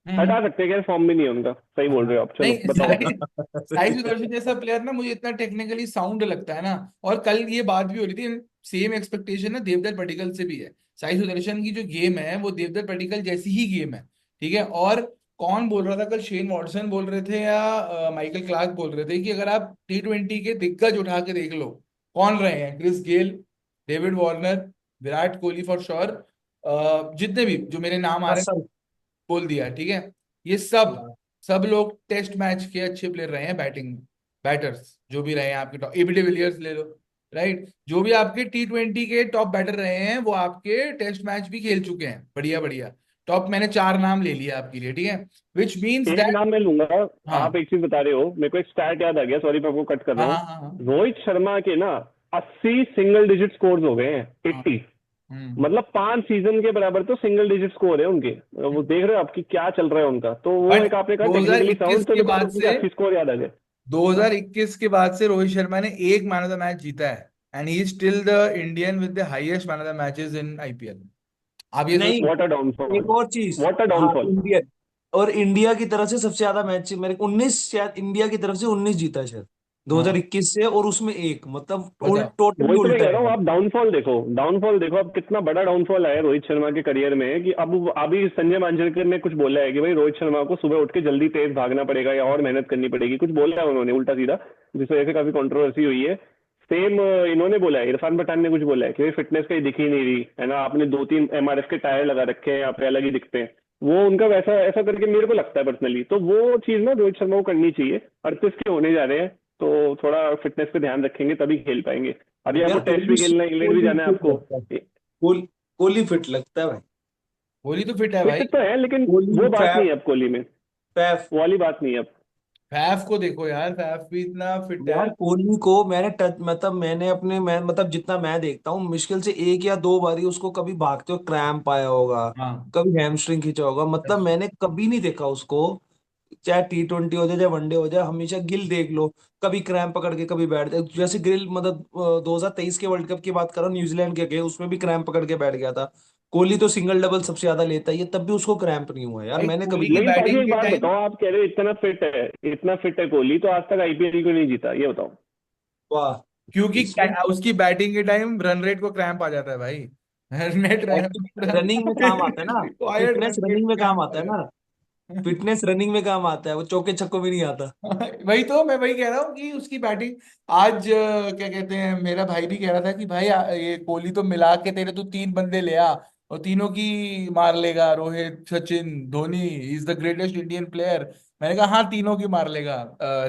हम्म। हटा सकते हैं क्या? फॉर्म भी नहीं है उनका, सही बोल हाँ। रहे हो आप, चलो नहीं, बताओ। साई साई सुदर्शन जैसा प्लेयर ना मुझे इतना टेक्निकली साउंड लगता है ना। और कल ये बात भी हो रही थी, सेम एक्सपेक्टेशन ना देवदत्त पडिक्कल से भी है। साई सुदर्शन की जो गेम है वो देवदत्त पडिक्कल जैसी ही गेम है। ठीक है। और कौन बोल रहा था कल, शेन वॉटसन बोल रहे थे या माइकल क्लार्क बोल रहे थे कि अगर आप टी20 के दिग्गज उठा के देख लो, कौन रहे हैं, Chris Gayle, David Warner, Virat Kohli for sure, जितने भी जो मेरे नाम आ रहे हैं असल। बोल दिया। ठीक है। ये सब सब लोग टेस्ट मैच के अच्छे प्लेयर रहे हैं, बैटिंग बैटर्स जो भी रहे हैं आपके टॉप, एबी डिविलियर्स ले लो, राइट, जो भी आपके टी20 के टॉप बैटर रहे हैं वो आपके टेस्ट मैच भी खेल चुके हैं, बढ़िया बढ़िया। टॉप मैंने 4 नाम ले लिया आपके लिए, ठीक है, विच मीन्स एक दैट। नाम मैं लूंगा। हाँ आप एक चीज बता रहे हो, मेरे को एक स्टैट याद आ गया, सॉरी मैं आपको कट कर हाँ रहा हूँ। हाँ हाँ हाँ रोहित शर्मा के ना 80 सिंगल डिजिट स्कोर्स हो गए हैं, हाँ। 80। हम्म। मतलब 5 सीजन के बराबर तो सिंगल डिजिट स्कोर है उनके। वो देख रहे हो आपकी क्या चल रहा है उनका, तो वो बट एक आपने कहा टेक्निकली 2021 साउंड, तो के देखो बाद मुझे से 80 स्कोर याद आ गए। हाँ। 2021 के बाद से रोहित शर्मा ने एक मैन ऑफ द मैच जीता है, and he is still the Indian with the highest man of the matches in IPL. आप ये सोच। नहीं, व्हाट अ डाउनफॉल, एक और चीज। व्हाट अ हाँ डाउनफॉल। इंडियन, और इंडिया की तरफ से सबसे ज्यादा मैच मेरे 19 शायद, इंडिया की तरफ से 19 जीता है शायद हाँ 2021 से, और उसमें एक मतलब बताओ। टोटली वही तो मैं उल्टा कह है रहा हूँ, भाई। आप डाउनफॉल देखो, डाउनफॉल देखो, अब कितना बड़ा डाउनफॉल आया रोहित शर्मा के करियर में, कि अब अभी संजय मांजरेकर ने कुछ बोला है कि भाई रोहित शर्मा को सुबह उठ के जल्दी तेज भागना पड़ेगा या और मेहनत करनी पड़ेगी, कुछ बोला है उन्होंने उल्टा सीधा, जिस वजह से काफी कंट्रोवर्सी हुई है। सेम इन्होंने बोला है, इरफान पठान ने कुछ बोला है कि फिटनेस कहीं दिख ही नहीं रही है ना, आपने 2-3 एमआरएफ के टायर लगा रखे हैं, यहाँ पे अलग ही दिखते हैं। वो उनका वैसा ऐसा करके मेरे को लगता है पर्सनली, तो वो चीज ना रोहित शर्मा को करनी चाहिए। 38 के होने जा रहे हैं, तो थोड़ा फिटनेस पे ध्यान रखेंगे तभी खेल पाएंगे। अभी आपको यार टेस्ट कोहली, भी खेलना है, इंग्लैंड भी कोहली जाना है फिट आपको। लगता है, कोहली फिट लगता है भाई। कोहली तो फिट है फिट भाई। तो है, लेकिन कोहली वो बात नहीं फैफ, है अब कोहली में, फैफ। वो वाली बात नहीं है अब। फैफ को देखो यार, फैफ भी इतना फिट है। यार कोहली को मैंने टच, मतलब मैंने अपने, मैं मतलब जितना मैं देखता हूँ, मुश्किल से एक या दो बारी उसको कभी भागते हुए क्रैम्प आया होगा, हाँ। कभी हैमस्ट्रिंग खींचा होगा, मतलब मैंने कभी नहीं देखा उसको। चाहे टी20 हो जाए चाहे वनडे हो जाए, हमेशा गिल देख लो, कभी क्रैम्प पकड़ के कभी बैठ जाए, जैसे गिल मतलब 2023 के वर्ल्ड कप की बात करो, न्यूजीलैंड के गए उसमें भी क्रैम्प पकड़ के बैठ गया था। कोहली तो सिंगल डबल सबसे ज्यादा लेता है ये, तब भी उसको क्रैम्प नहीं हुआ यार, भाई मैंने कभी कोहली की लेकिन देखा। पाजी बैटिंग एक के बात टाइम। बताओ, आप कह रहे हो इतना फिट है कोहली, तो आज तक आईपीएल क्यों नहीं जीता, ये बताओ। वाह। क्योंकि इसमें उसकी बैटिंग के टाइम रन रेट को क्रैम्प आ जाता है भाई। नेट रनिंग में काम आता है ना, required fitness run rate running में काम क्रैम्प आ आता है ना, जाता है। फिटनेस रनिंग में काम आता है, वो चौके छक्कों में नहीं आता। वही तो मैं वही कह रहा हूँ कि उसकी बैटिंग आज क्या कहते हैं, मेरा भाई भी कह रहा था कि भाई ये कोहली तो मिला के तेरे तू 3 बंदे ले आ और तीनों की मार लेगा, Rohit, Sachin, Dhoni, is the greatest Indian player. मैंने कहा हाँ, तीनों की मार लेगा।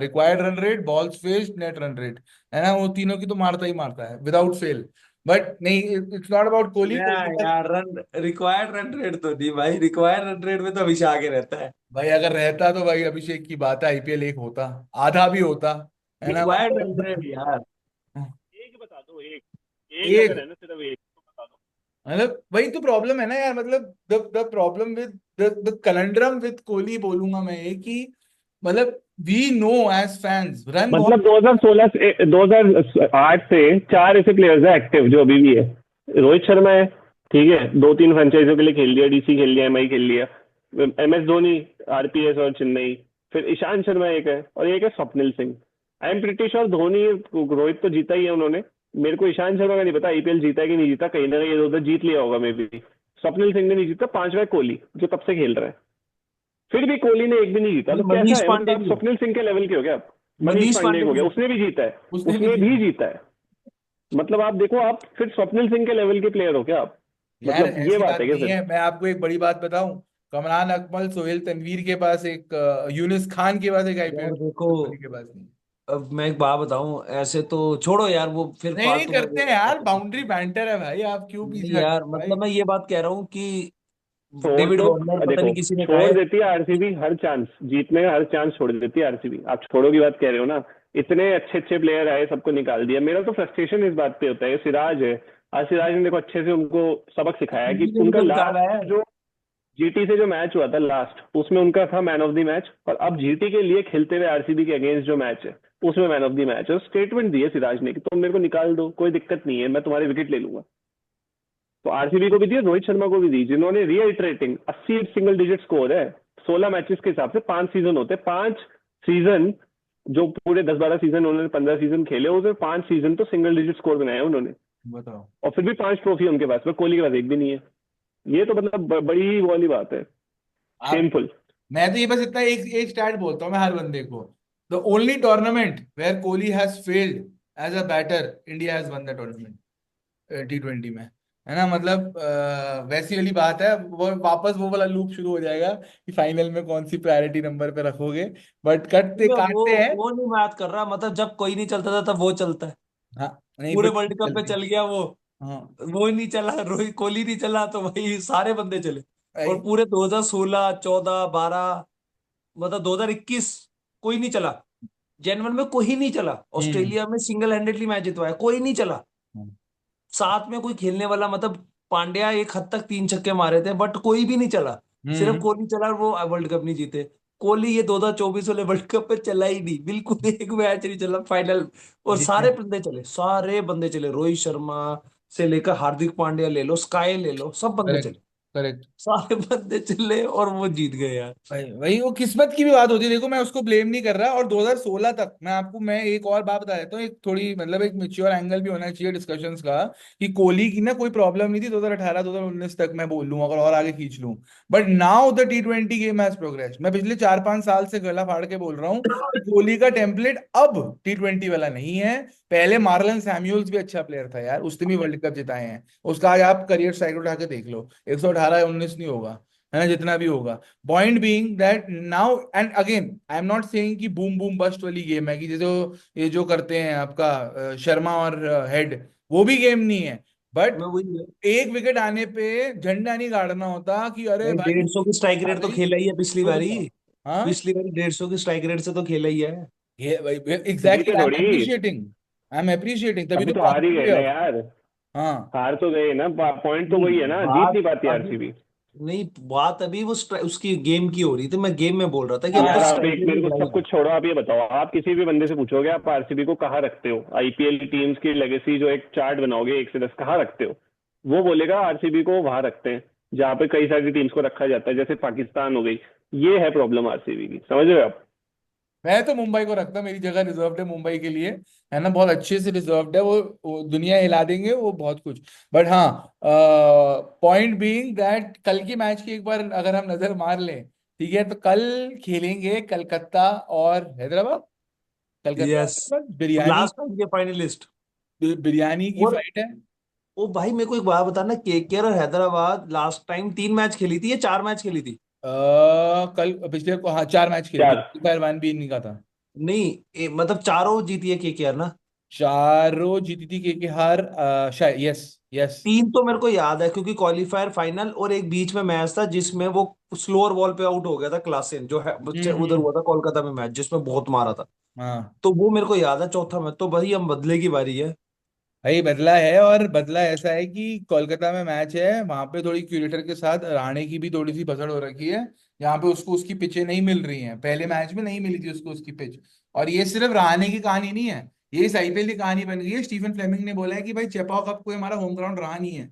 Required run rate, balls faced, net run rate, है ना, वो तीनों की तो मारता ही मारता है विदाउट फेल। बट नहीं, इट्स नॉट अबाउट कोहली। या यार रन रिक्वायर्ड रन रेट तो नहीं भाई, रिक्वायर्ड रन रेट में तो हमेशा आगे रहता है। भाई अगर रहता तो भाई अभिषेक की बात है, आईपीएल एक होता, आधा भी होता, है ना, रिक्वायर्ड रन रेट मतलब। यार। एक बता दो, एक एक अगर एक, है ना, सिर्फ एक तो बता दो। मतलब वही तो प्रॉब्लम है ना यार, मतलब the problem with the conundrum with Kohli बोलूंगा मैं ये कि मतलब we know as fans run बहुत। मतलब 2016 से 2008 से चार ऐसे प्लेयर्स हैं एक्टिव जो अभी भी है। रोहित शर्मा है, ठीक है, दो तीन फ्रेंचाइजों के लिए खेल लिया, डीसी खेल लिया, एमआई खेल लिया, एमएस धोनी, आरपीएस और चेन्नई, फिर ईशांत शर्मा एक है, और एक है Swapnil Singh. I am pretty sure Dhoni, Rohit तो जीता ही है उन्होंने। मेरे को ईशांत शर्मा का नहीं पता आईपीएल जीता है कि नहीं जीता, कहीं ना कहीं इधर उधर जीत लिया होगा मे बी। स्वप्निल सिंह ने नहीं जीता। पांचवा है कोहली, जो तब से खेल रहा है, फिर भी कोहली ने एक भी नहीं जीता। ये तो कैसा मनीष है, मतलब पांडे आप भी है। स्वप्निल सिंह के लेवल के हो गया आप। मनीष मनीष पांडे पांडे हो गया, भी उसने भी जीता है। उसने भी उसने भी जीता। जीता है। मतलब आप देखो, आप फिर स्वप्निल सिंह के लेवल के प्लेयर हो क्या आप? यार मतलब ये ऐसी बात बात है क्या नहीं फिर? है, मैं आपको एक बड़ी बात बताऊं। कमरान अकमल, सोहेल तनवीर के पास एक, यूनिस खान के पास एक आईपीएल, यार देखो, कोहली के पास नहीं। अब मैं एक बात बताऊं, ऐसे तो छोड़ो यार, वो फिर नहीं नहीं फालतू में करते हैं यार, बाउंड्री बैंटर है भाई, आप क्यों पीछे नहीं हट यार, रहे हो भाई। मतलब मैं ये बात कह रहा हूँ कि छोड़ डेविड तो वार्नर, पता देखो, नहीं किसी ने कहा छोड़ है। देती है आरसीबी हर चांस जीतने का, हर चांस छोड़ देती है आरसीबी। आप छोड़ो की बात कह रहे हो ना, इतने अच्छे अच्छे प्लेयर आए, सबको निकाल दिया। मेरा तो फ्रस्ट्रेशन इस बात पे होता है, सिराज है। आज सिराज ने देखो अच्छे से उनको सबक सिखाया कि टीवी ने भी उनका तो निकाला है। लास्ट जो जीटी से जो मैच हुआ था लास्ट, उसमें उनका था मैन ऑफ द मैच। और अब जीटी के लिए खेलते हुए आरसीबी के अगेंस्ट जो मैच है, उसमें मैन ऑफ द मैच है। स्टेटमेंट दी है सिराज ने कि तुम मेरे को निकाल दो, कोई दिक्कत नहीं है, मैं तुम्हारी विकेट ले लूंगा। तो आरसीबी को भी दी, रोहित शर्मा को भी दी, जिन्होंने रीइटरेटिंग 80 सिंगल डिजिट स्कोर है 16 मैचेस के हिसाब से। 5 सीजन होते हैं, 5 सीजन, जो पूरे 10-12 सीजन उन्होंने 15 सीजन खेले, उसमें 5 सीजन तो सिंगल डिजिट स्कोर बनाया है उन्होंने। बताओ। और फिर भी 5 ट्रॉफी उनके पास में, कोहली के पास एक भी नहीं है। ये तो मतलब बड़ी ही वो वाली बात है, आप, शेमफुल। मैं तो ये बस इतना एक एक स्टैट बोलता हूँ मैं हर बंदे को। The only tournament where Kohli has failed as a batter, India has won the tournament, T20 में। है ना, मतलब वैसी वाली बात है, वो वापस वो वाला लूप शुरू हो जाएगा कि फाइनल में कौन सी प्रायोरिटी नंबर पे रखोगे। बट कटते मैं वो काटते हैं। वो नहीं बात कर रहा, मतलब जब कोई नहीं चलता था तब वो चलता है। हाँ, नहीं पूरे बट वर्ल्ड कप पे चलते हैं। चल गया वो। हाँ वो नहीं चला, रोहित कोहली नहीं चला, तो भाई सारे बंदे चले। और भाई। पूरे 2016, 14, 12, मतलब 2021 कोई नहीं चला। जनवरी में कोई नहीं चला। हम्म। ऑस्ट्रेलिया में सिंगल हैंडेडली मैच जितवाया, कोई नहीं चला। हम्म। साथ में कोई खेलने वाला, मतलब पांड्या एक हद तक 3 छक्के मारे थे, बट कोई भी नहीं चला। सिर्फ हम्म। कोहली चला और वो वर्ल्ड कप नहीं जीते। कोहली ये 2024 वाले वर्ल्ड कप पे चला ही नहीं, बिल्कुल एक मैच नहीं चला फाइनल। और जी। सारे बंदे चले, सारे बंदे चले, रोहित शर्मा से लेकर हार्दिक पांड्या ले लो, स्काई ले लो, सब बंदे करेक्ट। चले। करेक्ट। सारे बंदे चले और वो जीत गए यार। भाई वही वो किस्मत की भी बात होती है, देखो मैं उसको ब्लेम नहीं कर रहा। और 2016 तक मैं एक और बात बता देता हूँ, एक थोड़ी मतलब एक मैच्योर एंगल भी होना चाहिए डिस्कशंस का, कि कोहली की ना कोई प्रॉब्लम नहीं थी 2018 2019 तक, मैं बोल लूँ अगर और आगे खींच लूँ। But now the T20 game has progress. मैं पिछले 4-5 साल से गला फाड़ के बोल रहा हूँ कि कोहली का टेम्पलेट अब T20 वाला नहीं है। पहले मार्लन सैमुअल्स भी अच्छा प्लेयर था यार, उसने भी वर्ल्ड कप जिताए हैं। उसका आज आप करियर साइकिल उठा के देख लो, 118 19 नहीं होगा, है ना, जितना भी होगा। Point being that now and again I am not saying कि बूम बूम बस्ट वाली गेम है, कि जैसे ये जो करते हैं आपका शर्मा और हेड, वो भी गेम नहीं है। बट मैं वही, एक विकेट आने पे झंडा नहीं गाड़ना होता कि अरे भाई भाई 150 की स्ट्राइक आ रेट तो गई। खेला ही है पिछली वो बारी। बताओ। हाँ, पिछली बारी 150 की स्ट्राइक रेट से तो खेला ही है। ये भाई एग्जैक्टली जीते आई थोड़ी, एम अप्रिशिएटिंग, तभी अभी तो तो बात हार ही कर गए रहे ना हो। यार। हाँ। हार तो गए ना, पॉइंट तो नहीं, वही है ना, जीत बात नहीं पाती अभी आरसीबी। नहीं, बात अभी वो उसकी गेम की हो रही थी। मैं गेम में बोल रहा था कि अब तो यार हाँ। आप स्ट्राइक एक, रेट मेरे भी को बढ़ाई सब है। कुछ छोड़ो, आप ये बताओ, आप किसी भी बंदे से पूछोगे आप आरसीबी को कहाँ रखते हो, आईपीएल टीम्स की लेगेसी जो एक चार्ट बनाओगे 1 से 10 कहाँ रखते हो, वो बोलेगा आरसीबी को वहां रखते हैं जहाँ पे कई सारी टीम्स को रखा जाता है, जैसे पाकिस्तान हो गई। ये है प्रॉब्लम आरसीबी की, समझ रहे हो आप? मैं तो मुंबई को रखता, मेरी जगह रिजर्व्ड है मुंबई के लिए। है ना, बहुत अच्छे से रिजर्व्ड है वो दुनिया हिला देंगे वो बहुत कुछ। बट हाँ, पॉइंट बीइंग दैट कल की मैच की एक बार अगर हम नजर मार लें, ठीक है, तो कल खेलेंगे कलकत्ता और हैदराबाद। कलकत्ता और yes, Hyderabad, biryani, last time के फाइनलिस्ट। बिरयानी की और फाइट है। ओ भाई, मेरे को एक बात बताना, केकेआर और हैदराबाद लास्ट टाइम 3 मैच खेली थी या 4 मैच खेली थी? कल पिछले को हाँ 4 मैच खेले थे, चार। पहलवान भी इन्हीं का था। नहीं, मतलब चारों जीती है केकेआर ना। चारों जीती थी के हार, शायद, यस। यस। 3 तो मेरे को याद है, क्योंकि क्वालिफायर, फाइनल और एक बीच में मैच था जिसमें वो स्लोअर बॉल पे आउट हो गया था, क्लासेन जो है बच्चे उधर हम्म। हुआ था कोलकाता में मैच, जिसमें बहुत मारा था। हाँ तो वो मेरे को याद है। चौथा मैच तो भाई हम बदले की बारी है। भाई, बदला है। और बदला ऐसा है कि कोलकाता में मैच है, वहां पे थोड़ी क्यूरेटर के साथ रहाणे की भी थोड़ी सी पसड़ हो रखी है। जहाँ पे उसको उसकी पिचें नहीं मिल रही हैं, पहले मैच में नहीं मिली थी उसको उसकी पिच। और ये सिर्फ रहाणे की कहानी नहीं है, ये इस आईपीएल की कहानी बन गई है। स्टीफन फ्लेमिंग ने बोला है कि भाई चेपाक कप कोई हमारा होम ग्राउंड रहा नहीं है,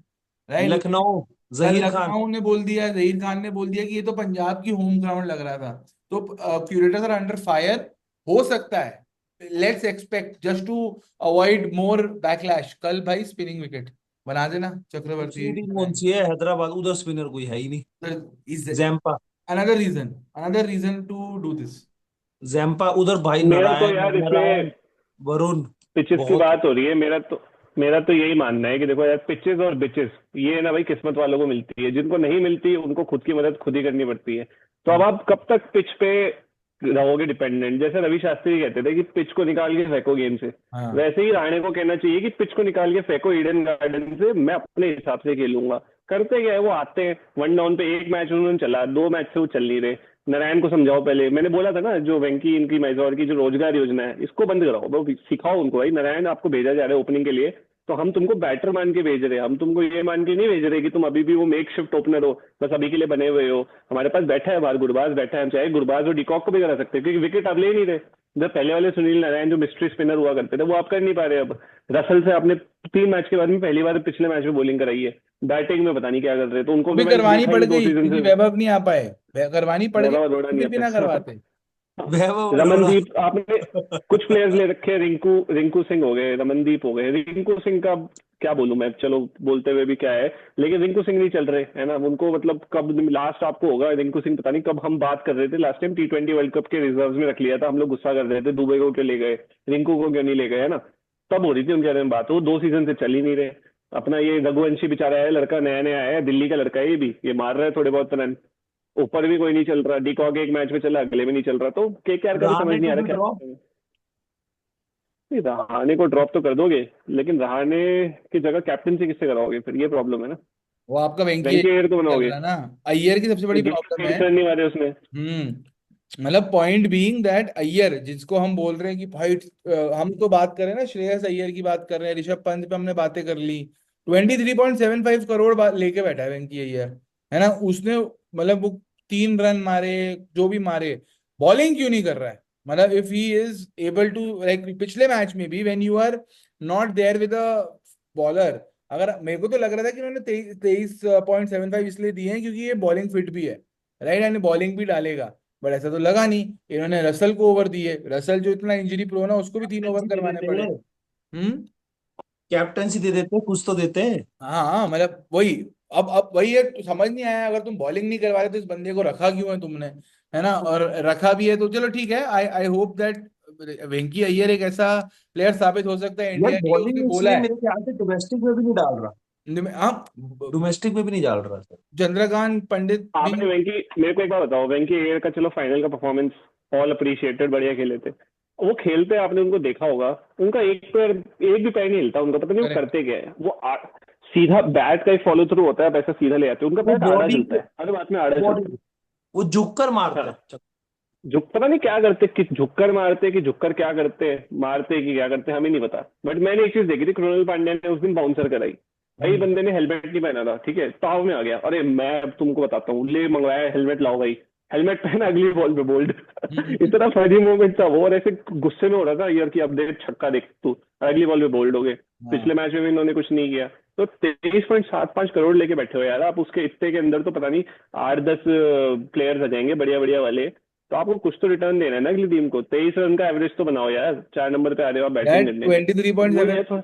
राइट। लखनऊ, कल जहीर खान। लखनऊ ने बोल दिया, जहीर खान ने बोल दिया कि ये तो पंजाब की होम ग्राउंड लग रहा था। तो क्यूरेटर्स आर अंडर फायर, हो सकता है, let's expect just to avoid more backlash. कल भाई स्पिनिंग विकेट बना देना चक्रवर्ती। दूसरी टीम कौन सी है? हैदराबाद, उधर स्पिनर कोई है ही नहीं। Is Zampa. Another reason to do this. Zampa उधर भाई, मेरा तो नारायण यार नारायण, इसमें वरुण। पिचेस की बहुत। बात हो रही है, मेरा तो यही मानना है कि देखो यार, पिचेस और बिचेस ये ना भाई किस्मत वालों को मिलती है, जिनको नहीं मिलती उनको खुद की मदद खुद ही करनी पड़ती है। तो अब आप कब तक पिच पे रहोगे डिपेंडेंट? जैसे रवि शास्त्री कहते थे कि पिच को निकाल के फेंको गेम से, हाँ, वैसे ही राणे को कहना चाहिए कि पिच को निकाल के फेंको ईडन गार्डन से, मैं अपने हिसाब से खेलूंगा। करते क्या है, वो आते हैं वन डाउन पे, एक मैच उन्होंने चला, दो मैच से वो चल नहीं रहे। नारायण को समझाओ, पहले मैंने बोला था ना, जो वेंकी इनकी मैजोर की जो रोजगार योजना है, इसको बंद कराओ, वो सिखाओ उनको भाई, नारायण आपको भेजा जा रहा है ओपनिंग के लिए, तो हम तुमको बैटर मान के भेज रहे हैं, हम तुमको ये मान के नहीं भेज रहे कि तुम अभी भी वो मेक शिफ्ट ओपनर हो, बस अभी के लिए बने हुए हो। हमारे पास बैठा है बाहर गुरबाज बैठा है, हम चाहे गुरबाज और डिकॉक को भी करा सकते हैं, क्योंकि विकेट आप ले ही नहीं रहे। जब पहले वाले सुनील नारायण जो मिस्ट्री स्पिनर हुआ करते थे, वो आप कर नहीं पा रहे अब। रसल से आपने 3 मैच के बाद में पहली बार पिछले मैच में बॉलिंग कराई है, बैटिंग में पता नहीं क्या कर रहे, तो उनको वो तो भी मैंने करवानी देखा ही पड़ नहीं दो गई सीजन क्योंकि से। वैभव नहीं आ पाए। करवानी पड़ गई, वैभव अरोड़ा नहीं फिर भी ना आता। करवाते। वैभव अरोड़ा। रमनदीप आपने कुछ प्लेयर्स ले रखे हैं, रिंकू रिंकू सिंह हो गए, रमनदीप हो गए। रिंकू सिंह का क्या बोलूं मैं, चलो बोलते हुए भी क्या है, लेकिन रिंकू सिंह नहीं चल रहे है ना उनको, मतलब कब लास्ट आपको होगा रिंकू सिंह, पता नहीं कब हम बात कर रहे थे last time, T20 world cup के रिजर्व में रख लिया था हम लोग, गुस्सा कर रहे थे दुबई को क्यों ले गए, रिंकू को क्यों नहीं ले गए, है ना। तब हो रही थी उनके बारे में बात, वो 2 सीजन से चल ही नहीं रहे। अपना ये रघुवंशी बेचारा है, लड़का नया नया है, दिल्ली का लड़का है, ये मार रहा है थोड़े बहुत रन, ऊपर भी कोई नहीं चल रहा, डिकॉक एक मैच में चला, अगले में नहीं चल रहा, तो केकेआर का भी समझ रहाणे नहीं को आ रहा भी क्या ड्रॉप। करें। नहीं, रहाणे को ड्रॉप तो कर दोगे, लेकिन रहाणे की जगह कैप्टनसी किससे कराओगे, फिर ये प्रॉब्लम है ना। वो आपका वेंकी वेंकी अय्यर को चल बनाओगे, रहा है ना। अय्यर की सबसे बड़ी प्रॉब्लम गेंद है। टर्न नहीं मारे उसने। मतलब पॉइंट बीइंग दैट अय्यर जिसको हम बोल रहे हैं कि भाई, हम तो बात कर रहे हैं ना, श्रेयस अय्यर की बात कर रहे हैं, ऋषभ पंत पे हमने बातें कर ली। 23.75 करोड़ लेके बैठा है वेंकी अय्यर, है ना। उसने मतलब वो 3 रन मारे, जो भी मारे, बॉलिंग क्यों नहीं कर रहा है? मतलब if he is able to, like पिछले मैच में भी when you are not there with a bowler, अगर मेरे को तो लग रहा था कि उन्होंने 23.75 इसलिए दिए हैं क्योंकि ये बॉलिंग फिट भी है, राइट, यानी बॉलिंग भी डालेगा। बट ऐसा तो लगा नहीं, इन्होंने रसल को ओवर दिए, रसल जो इतना इंजरी प्रोन है उसको भी 3 ओवर कैप्टनसी दे करवाने देते पड़े। हैं। हम्म। कैप्टनसी दे देते हैं, कुछ तो देते हैं। हाँ हाँ, मतलब वही, अब वही है, तो समझ नहीं आया, अगर तुम बॉलिंग नहीं करवा रहे तो इस बंदे को रखा क्यों है तुमने, है ना। और रखा भी है तो चलो ठीक है, आई आई होप दैट वेंकी अय्यर एक ऐसा प्लेयर साबित हो सकता है यार इंडिया के लिए, उसने बॉलिंग बोला इसलिए है। मेरे ख्याल से डोमेस्टिक में भी नहीं डाल रहा। हाँ, डोमेस्टिक में भी नहीं डाल रहा सर। चंद्रकांत पंडित भी। आपने वेंकी, मेरे को एक बात बताओ, वेंकी एयर का चलो फाइनल का परफॉर्मेंस ऑल अप्रिशिएटेड, बढ़िया खेले थे, वो खेलते आपने उनको देखा होगा, उनका एक पैर, एक भी पैर नहीं हिलता उनका, पता नहीं वो करेक्ट। करते क्या है, वो सीधा बैट का ही फॉलो थ्रू होता है, वैसा सीधा ले आते हैं, उनका वो पैर आड़ा बॉडी, चलता है, हर बात में आड़ा बॉडी, चलता वो झुक कर है। मारता हाँ, है। झुक पता नहीं क्या करते, कि झुककर मारते कि झुककर क्या करते हैं, मारते कि क्या करते हैं, हमें नहीं पता। बट मैंने एक चीज देखी थी, कृणाल पांड्या ने उस दिन बाउंसर कराई, भाई हम्म। बंदे ने हेलमेट नहीं पहना था, ठीक है, ताव में आ गया, अरे मैं अब तुमको बताता हूँ, ले मंगवाया हेलमेट, लाओ भाई, हेलमेट पहना, अगली बॉल पे बोल्ड। हम्म। इतना फनी मोमेंट था वो, और ऐसे गुस्से में हो रहा था यार कि अब देख छक्का देख तू, अगली बॉल पे बोल्ड हो गए। हाँ, पिछले मैच में भी इन्होंने कुछ नहीं किया। तो 23.75 करोड़ लेके बैठे हो यार आप, उसके इतने के अंदर तो पता नहीं 8-10 प्लेयर्स आ जाएंगे बढ़िया बढ़िया वाले, तो आपको कुछ तो रिटर्न देना है ना अगली टीम को। 23 रन का एवरेज तो बनाओ यार, 4 नंबर पे आ रहे हो आप बैटिंग दैट करने। ट्वेंटी थ्री पॉइंट वही सेवन है थोड़ा।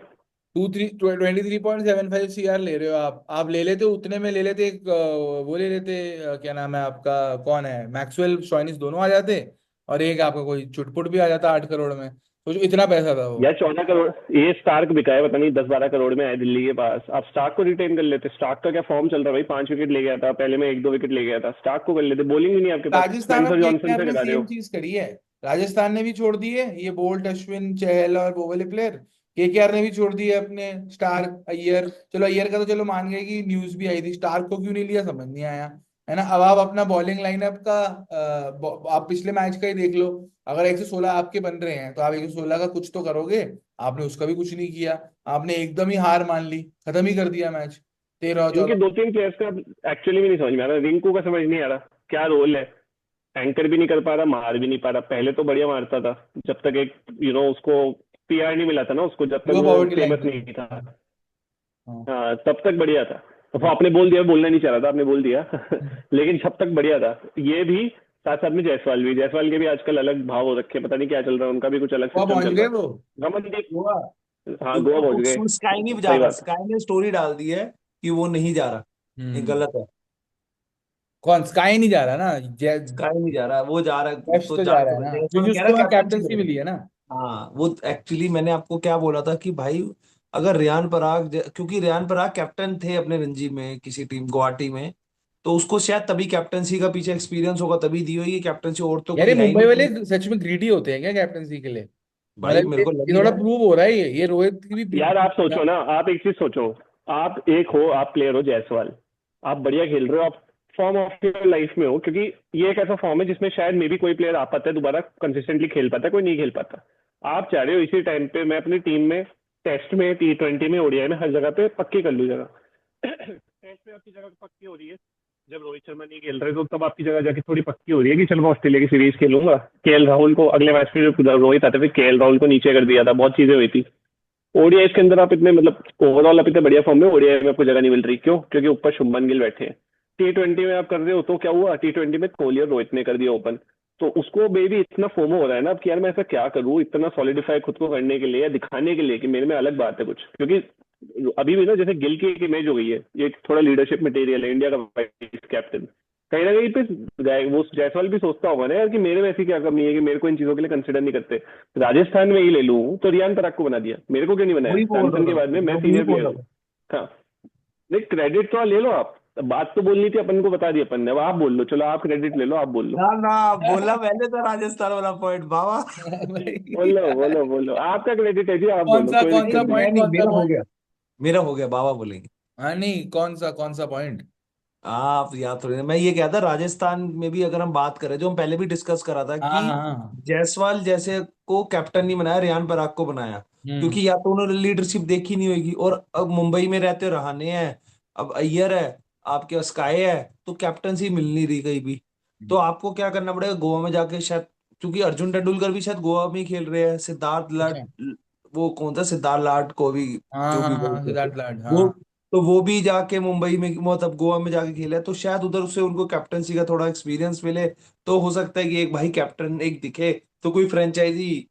23.75 CR ले रहे हो आप ले लेते उतने में, ले लेते एक वो ले लेते, क्या नाम है आपका, कौन है, मैक्सवेल स्टोइनिस, दोनों आ जाते। और एक आपका कोई चुटपुट भी आ जाता 8 करोड़ में, तो जो इतना पैसा था वो। यार 14 करोड़, ये स्टार्क बिका है, पता नहीं 10-12 करोड़ में है दिल्ली के पास, आप स्टार्क को रिटेन कर लेते। स्टार्क का क्या फॉर्म चल रहा है भाई, 5 विकेट ले गया था पहले में, 1-2 विकेट ले गया था, स्टार्क को कर लेते, बॉलिंग भी नहीं आपके पास, राजस्थान और स्पेंसर जॉनसन केकेआर से ने करा रहे सेम हो। चीज करी है। राजस्थान ने भी छोड़ दिए ये बोल्ट, अश्विन, चहल और वो वाले प्लेयर। केकेआर ने भी छोड़ दिए अपने स्टार्क, अय्यर। चलो अय्यर का तो चलो मान गए कि न्यूज भी आई थी, स्टार्क को क्यों नहीं लिया समझ नहीं आया, है ना। अब आप अपना बॉलिंग लाइनअप का आप पिछले मैच का ही देख लो। अगर 116 आपके बन रहे हैं तो आप 116 का कुछ तो करोगे। आपने उसका भी कुछ नहीं किया, आपने एकदम ही हार मान ली, खत्म ही कर दिया मैच, 13 इनके 14। 2-3 प्लेयर्स का एक्चुअली भी नहीं समझ में आ रहा, रिंकू का समझ नहीं आ रहा, क्या रोल है। एंकर भी नहीं कर पा रहा, मार भी नहीं पा रहा। पहले तो बढ़िया मारता था, जब तक एक उसको पीआर नहीं मिला था ना उसको, जब तक लो वो पॉवर्टी लाइन फेमस पे। नहीं था। हाँ। हाँ, तब तक बढ़िया था। तो वो आपने बोल दिया, बोलना नहीं चाह रहा था, आपने बोल दिया। लेकिन तब तक बढ़िया था। ये भी साथ साथ में जायसवाल के भी आजकल अलग भाव हो रखे हैं, पता नहीं क्या चल रहा है, उनका भी कुछ अलग वहाँ सिस्टम पहुंच चल गए रहा वो। है। रमनदीप। हुआ। हाँ, गोवा पहुंच गए। उसमें स्काई नहीं जा सही रहा, बात है। स्काई ने स्टोरी डाल दी है कि वो नहीं जा रहा। ये हम्म। गलत है। कौन स्काई नहीं जा रहा ना, स्काई नहीं जा रहा, वो जा रहा है यश तो तो जा रहा जाके है ना, जायसवाल क्योंकि कह रहा उसको है वहाँ कैप्टनसी कैप्टनसी करेगा। मिली है ना। हाँ, वो एक्चुअली मैंने आपको क्या बोला था कि भाई अगर रियान पराग क्योंकि रियान पराग कैप्टन थे अपने रणजी में किसी टीम गुवाहाटी में, तो उसको शायद तभी कैप्टनसी का पीछे एक्सपीरियंस होगा, तभी दी होगी कैप्टनसी, और तो यार कोई ये है ही मुंबई नहीं वाले team। सच में ग्रीडी होते हैं क्या कैप्टनसी के लिए? भाई मतलब मेरे को ये लग ही थोड़ा रहा है। प्रूव हो रहा है, ये रोहित की भी यार आप ना। सोचो ना, आप एक चीज सोचो। आप एक हो, आप प्लेयर हो जायसवाल, आप बढ़िया खेल रहे हो, आप फॉर्म ऑफ योर लाइफ में हो, क्योंकि ये एक ऐसा फॉर्म है जिसमें शायद मे भी कोई प्लेयर आ पाता है दोबारा कंसिस्टेंटली खेल पाता है, कोई नहीं खेल पाता। आप चाह रहे हो इसी टाइम पे मैं अपनी टीम में टेस्ट में, T20 में, ओडीआई में, हर जगह पे पक्की कर लूँ जगह। टेस्ट में आपकी जगह पक्की हो रही है, जब रोहित शर्मा नहीं खेल रहे तो तब आपकी जगह जाके थोड़ी पक्की हो रही है कि चल मैं ऑस्ट्रेलिया की सीरीज खेलूंगा। केएल राहुल को अगले मैच में जब रोहित आते थे, केएल राहुल को नीचे कर दिया था, बहुत चीजें हुई थी। ओडीआई के अंदर आप इतने मतलब ओवरऑल आप इतने बढ़िया फॉर्म में, ओडीआई में आपको जगह नहीं मिल रही, क्यों? क्योंकि ऊपर शुभमन गिल बैठे हैं। T20 में आप कर रहे हो तो क्या हुआ, T20 में कोहली और रोहित ने कर दिया ओपन। तो उसको बेबी इतना फोमो हो रहा है ना अब कि यार मैं ऐसा क्या करूं इतना सॉलिडिफाई खुद को करने के लिए या दिखाने के लिए कि मेरे में अलग बात है कुछ, क्योंकि अभी भी ना जैसे गिल की एक इमेज हो गई है, ये थोड़ा लीडरशिप मटेरियल है, इंडिया का वाइस कैप्टन। कहीं ना कहीं पे वो जायसवाल भी सोचता होगा ना यार कि मेरे में ऐसी क्या कमी है कि मेरे को इन चीजों के लिए कंसिडर नहीं करते। राजस्थान में ही ले लूं तो रियान पराग को बना दिया, मेरे को क्यों नहीं बनाया? वही बोल रहा सैमसन के था, बाद में मैं वही सीनियर बोल प्लेयर रहा हूँ। था। हाँ। नहीं, क्रेडिट तो ले लो आप। बात तो बोलनी थी अपन को, बता दी अपन ने, अब आप बोल लो, चलो आप क्रेडिट ले लो, आप बोल लो। ना ना, बोला मैंने तो राजस्थान वाला पॉइंट बाबा। बोलो भाई बोलो बोलो, आपका क्रेडिट है जी, आप कौन बोलो, सा कोई कौन नहीं सा दिक्कत नहीं। मैं पॉइंट, नहीं, कौन सा मेरा हो पॉइंट? गया। मेरा हो गया, बाबा बोलेंगे। हाँ नहीं, कौन सा पॉइंट? आप याद थोड़ी ना, मैं ये कहता राजस्थान में भी अगर हम बात करें, जो हम पहले भी डिस्कस करा था हाँ कि हाँ हाँ। जायसवाल जैसे को कैप्टन नहीं बनाया, रियान पराग को बनाया। हम्म। क्योंकि या तो उन्होंने लीडरशिप देखी नहीं होगी, और अब मुंबई में रहते रहाने हैं, अब अय्यर है, आपके स्काई है, तो कैप्टनसी मिल नहीं रही कहीं भी। तो आपको क्या करना पड़ेगा, गोवा में जाके शायद, क्योंकि अर्जुन तेंदुलकर भी शायद गोवा में ही खेल रहे हैं, सिद्धार्थ लाट, अच्छा। वो कौन था, सिद्धार्थ लाट को भी, हाँ जो हाँ भी हाँ, बोलते थे सिद्धार्थ लाड, वो, हाँ। तो वो भी जाके मुंबई में मतलब गोवा में जाके खेला है, तो शायद उधर से उनको कैप्टनसी का थोड़ा एक्सपीरियंस मिले। तो हो सकता है कि एक भाई कैप्टन एक दिखे, तो कोई फ्रेंचाइजी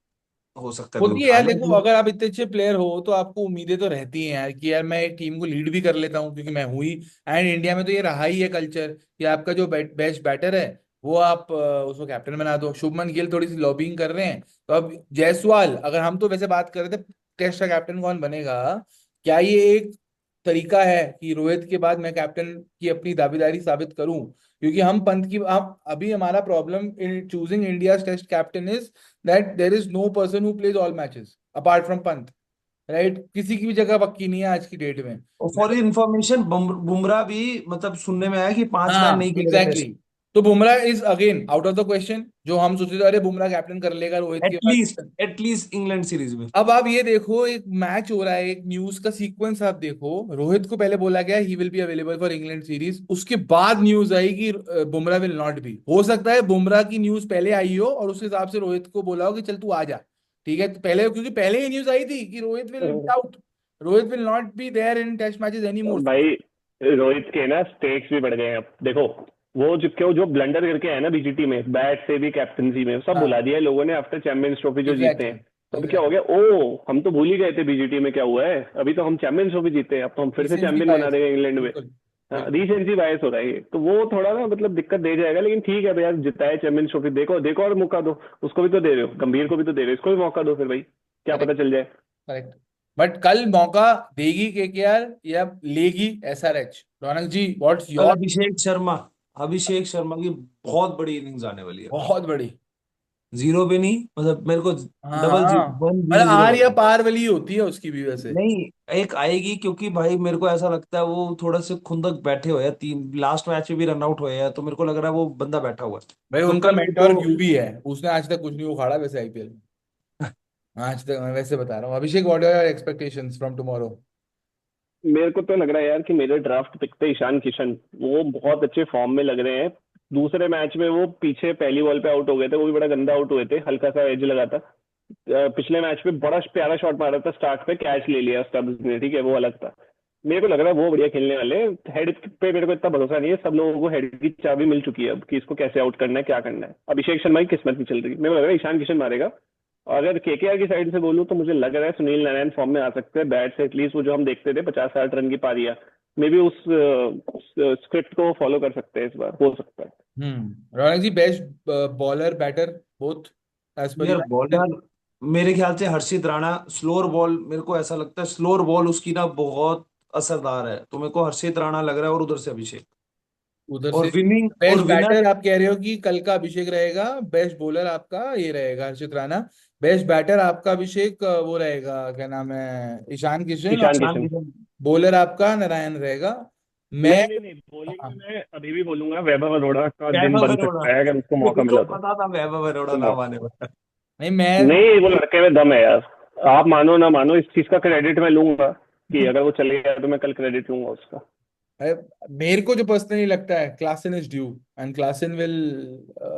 हो सकता है भी होती है उठा यार, ले देखो अगर आप इतने अच्छे प्लेयर हो तो आपको उम्मीदें तो रहती हैं यार कि यार मैं एक टीम को लीड भी कर लेता हूँ, क्योंकि मैं हूँ ही। एंड इंडिया में तो ये रहा ही है कल्चर कि आपका जो बेस्ट बैटर है वो आप उसको कैप्टन बना दो। शुभमन गिल थोड़ी सी लॉबिंग कर रहे हैं, तो अब जायसवाल, अगर हम तो वैसे बात कर रहे थे टेस्ट का कैप्टन कौन बनेगा, क्या ये एक तरीका है कि रोहित के बाद मैं कैप्टन की अपनी दावेदारी साबित करूं? क्योंकि हम पंत की, हम अभी हमारा problem in choosing India test captain is that there is no person who plays all matches apart from Pant, right? किसी की भी जगह पक्की नहीं है आज की डेट में। और फॉर इंफॉर्मेशन बुमराह भी मतलब सुनने में आया कि 5 मैच हाँ नहीं खेलेगा एग्जैक्टली टेस्ट। exactly. तो Bumrah is again out of the question. जो हम सोचे थे अरे बुमराह कैप्टन कर लेगा रोहित के एटलीस्ट बाद। एटलीस्ट इंग्लैंड सीरीज में। अब आप ये देखो, एक मैच हो रहा है, एक न्यूज का सीक्वेंस आप देखो। रोहित को पहले बोला गया he will be available for England series, उसके बाद न्यूज आई कि बुमराह विल नॉट बी। हो सकता है बुमराह की न्यूज पहले आई हो और उस हिसाब से रोहित को बोला हो कि चल तू आ जा। ठीक है, तो पहले, क्योंकि पहले ही न्यूज आई थी कि Rohit will be out, Rohit will not be there in test matches any more. भाई रोहित के ना स्टेक्स भी बढ़ गए हैं अब, देखो। वो जो क्यों जो ब्लंडर करके आया ना बीजीटी में, बैट से भी कैप्टनसी में, सब हाँ भुला दिया है लोगों ने आफ्टर चैंपियंस ट्रॉफी जो जीते हैं। एग्जैक्टली तो अब क्या हो एग्जैक्टली। गया, ओ हम तो भूल ही गए थे बीजीटी में क्या हुआ है, अभी तो हम चैंपियंस ट्रॉफी जीते हैं, अब तो हम फिर से रिसेंटली चैंपियन बना बायस। देंगे इंग्लैंड में। बिल्कुल हाँ, बिल्कुल। रीसेंसी बायस हो रहा है ये। तो वो थोड़ा ना मतलब दिक्कत दे जाएगा, लेकिन ठीक है भैया, जिताए चैंपियंस ट्रॉफी, देखो देखो और मौका दो। उसको भी तो दे रहे हो, गंभीर को भी तो दे रहे हो, इसको भी मौका दो फिर भाई, क्या पता करेक्ट चल जाए। करेक्ट। बट कल मौका देगी केकेआर या लेगी एसआरएच? रौनक जी, व्हाट्स कल योर? अभिषेक शर्मा की बहुत बड़ी इनिंग्स आने वाली है। बहुत बड़ी। जीरो पे नहीं, मतलब मेरे को हाँ डबल हाँ। जीरो, वन मतलब जीरो जीरो आर या लगा। पार वाली होती है उसकी भी वैसे। नहीं, एक आएगी, क्योंकि भाई मेरे को ऐसा लगता है वो थोड़ा से खुंदक बैठे हुए हैं, तीन लास्ट मैच में भी रन आउट हुए हैं, तो मेरे को लग रहा है वो बंदा बैठा हुआ है। भाई तो उनका कल मेंटोर तो क्यू भी है, उसने आज तक कुछ नहीं उखाड़ा वैसे आईपीएल में। आज तक, मैं वैसे बता रहा हूँ। Abhishek, what are your expectations from tomorrow? मेरे को तो लग रहा है यार कि मेरे ड्राफ्ट पिक पे ईशान किशन, वो बहुत अच्छे फॉर्म में लग रहे हैं। दूसरे मैच में वो पीछे पहली बॉल पे आउट हो गए थे, वो भी बड़ा गंदा आउट हुए थे, हल्का सा एज लगा था। पिछले मैच में बड़ा प्यारा शॉट मारा था, स्टार्ट पे कैच ले लिया स्टब्स ने, ठीक है, वो अलग था। मेरे को लग रहा है वो बढ़िया खेलने वाले। हेड पे मेरे को इतना भरोसा नहीं है, सब लोगों को हेड की चाबी मिल चुकी है अब कि इसको कैसे आउट करना है, क्या करना है। अभिषेक शर्मा की किस्मत नहीं चल रही, मेरे को लग रहा है ईशान किशन मारेगा। और अगर केकेआर की साइड से बोलूं तो मुझे लग रहा है सुनील नारायण फॉर्म में आ सकते हैं बैट से, एटलीस्ट वो जो हम देखते थे 50-60 रन की पारियां, मे बी उस स्क्रिप्ट को फॉलो कर सकते हैं, इस बार हो सकता है। Raunak ji, best bowler batter both as per you? यार बॉलर मेरे ख्याल से हर्षित राणा। स्लोअर बॉल मेरे को ऐसा लगता है, स्लोअर बॉल उसकी ना बहुत असरदार है, तो मेरे को हर्षित राणा लग रहा है, और उधर से अभिषेक। उधर और से विनिंग और बेस्ट विनर। बैटर आप कह रहे हो कि कल का अभिषेक रहेगा, बेस्ट बॉलर आपका ये रहेगा हर्षित राणा, बेस्ट बैटर आपका अभिषेक वो रहेगा, क्या नाम है, ईशान किशन, और ईशान ईशान किशन। किशन। बॉलर आपका नारायण रहेगा। मैं नहीं नहीं नहीं, बॉलिंग में मैं अभी भी बोलूंगा वैभव अरोड़ा का दिन वैभव बन अरोड़ा। सकता है अगर उसको मौका मेरे को मिला तो। पता था वैभव अरोड़ा सुनो, नाम आने वाला है। नहीं, मैं नहीं वो लड़के में दम है यार, आप मानो ना मानो, इस चीज का क्रेडिट मैं लूंगा कि अगर वो चले गया तो मैं कल क्रेडिट लूंगा उसका। मेरे को जो पर्सनली लगता है, Klaasen is due and Klaasen will.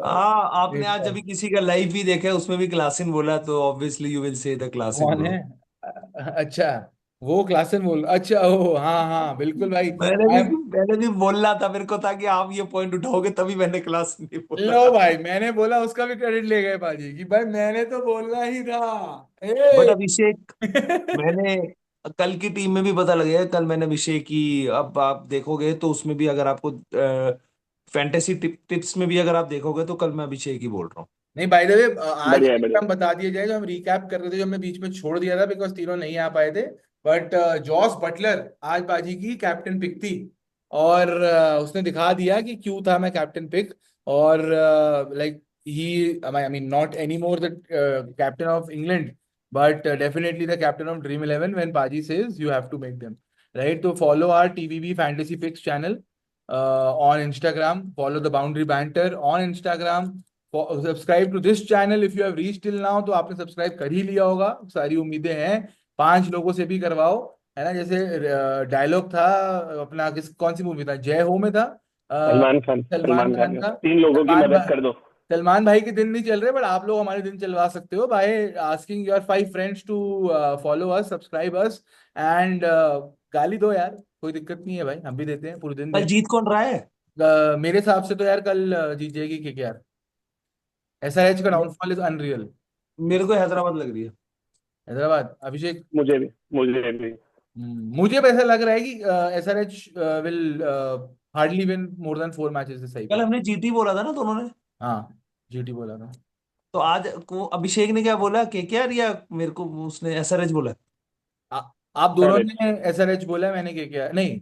हाँ, आपने आज अभी किसी का लाइव भी देखा है, उसमें भी क्लासिन बोला, तो obviously you will say the Klaasen कौन है? ब्रो। अच्छा, वो क्लासन बोल, अच्छा, ओ हाँ हाँ बिल्कुल भाई। आई एम मैंने भी बोलना था, मेरे को था कि आप ये पॉइंट उठाओगे, तभी मैंने क्लास नहीं बोला लो था। भाई, मैंने बोला, उसका भी क्रेडिट ले गए बाजी कि भाई मैंने तो बोलना ही था। बट ए अभिषेक, मैंने कल की टीम में भी पता लग गया, कल मैंने अभिषेक की, अब आप देखोगे तो उसमें भी अगर आपको फैंटेसी टिप्स में भी अगर आप देखोगे तो कल मैं अभिषेक ही बोल रहा हूँ। नहीं, बाय द वे, आज बढ़िया है बढ़िया हम बता दिए जाए, जो हम रिकैप कर रहे थे, जो हमने बीच में छोड़ दिया था बिकॉज तीनों नहीं आ पाए थे, बट जॉस बटलर आज बाजी की कैप्टन पिक थी, और उसने दिखा दिया कि क्यों था मैं कैप्टन पिक। और like he, I mean not any more the captain of England, but definitely the captain of Dream Eleven when Baazi says you have to make them right. तो follow our TVB fantasy picks channel on Instagram, follow the Boundary Banter on Instagram, subscribe to this channel if you have reach till now, तो आपने सब्सक्राइब कर ही लिया होगा, सारी उम्मीदें हैं। 5 लोगों से भी करवाओ, है ना, जैसे डायलॉग था अपना, किस कौन सी मूवी था, जय हो में था, सलमान खान, सलमान सलमान खान खान का का। 3 लोगों की सलमान मदद भाई, कर दो। सलमान भाई के दिन नहीं चल रहे, बट आप लोग हमारे दिन चलवा सकते हो by asking your 5 friends to follow us, subscribe us, and गाली दो यार, कोई दिक्कत नहीं है भाई, हम भी देते हैं, पूरे दिन कल देते जीत कौन रहा है? हैं। मेरे हिसाब से तो यार कल जीत जाएगी केकेआर। एसआरएच का डाउनफॉल इज अनरियल। मेरे को हैदराबाद लग रही है। हैदराबाद, अभिषेक। मुझे भी। मुझे भी ऐसा लग रहा है कि SRH will hardly win more than 4 matches this कल आईपीएल। हमने जीती बोला था ना दोनों ने। हाँ, जीटी बोला था। तो आज को अभिषेक ने क्या बोला, केकेआर, या मेरे को उसने एसआरएच बोला? आ, आप दोनों करेक्ट। ने एसआरएच बोला है, मैंने केकेआर नहीं।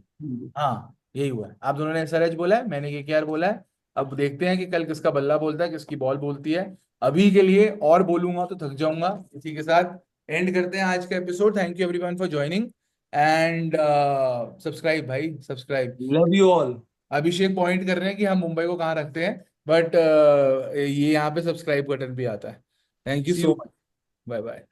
हाँ, यही हुआ है, आप दोनों ने एसआरएच बोला है, मैंने केकेआर बोला है। अब देखते हैं कि कल किसका बल्ला बोलता है, किसकी बॉल बोलती है। अभी के लिए और बोलूंगा तो थक जाऊंगा, इसी के साथ एंड करते हैं आज का episode. Thank you everyone for joining, and subscribe भाई, subscribe. Love you all. Abhishek point कर रहे हैं कि हम मुंबई को कहाँ रखते हैं, बट ये यहाँ पे सब्सक्राइब बटन भी आता है। Thank you see so you. Much. Bye bye.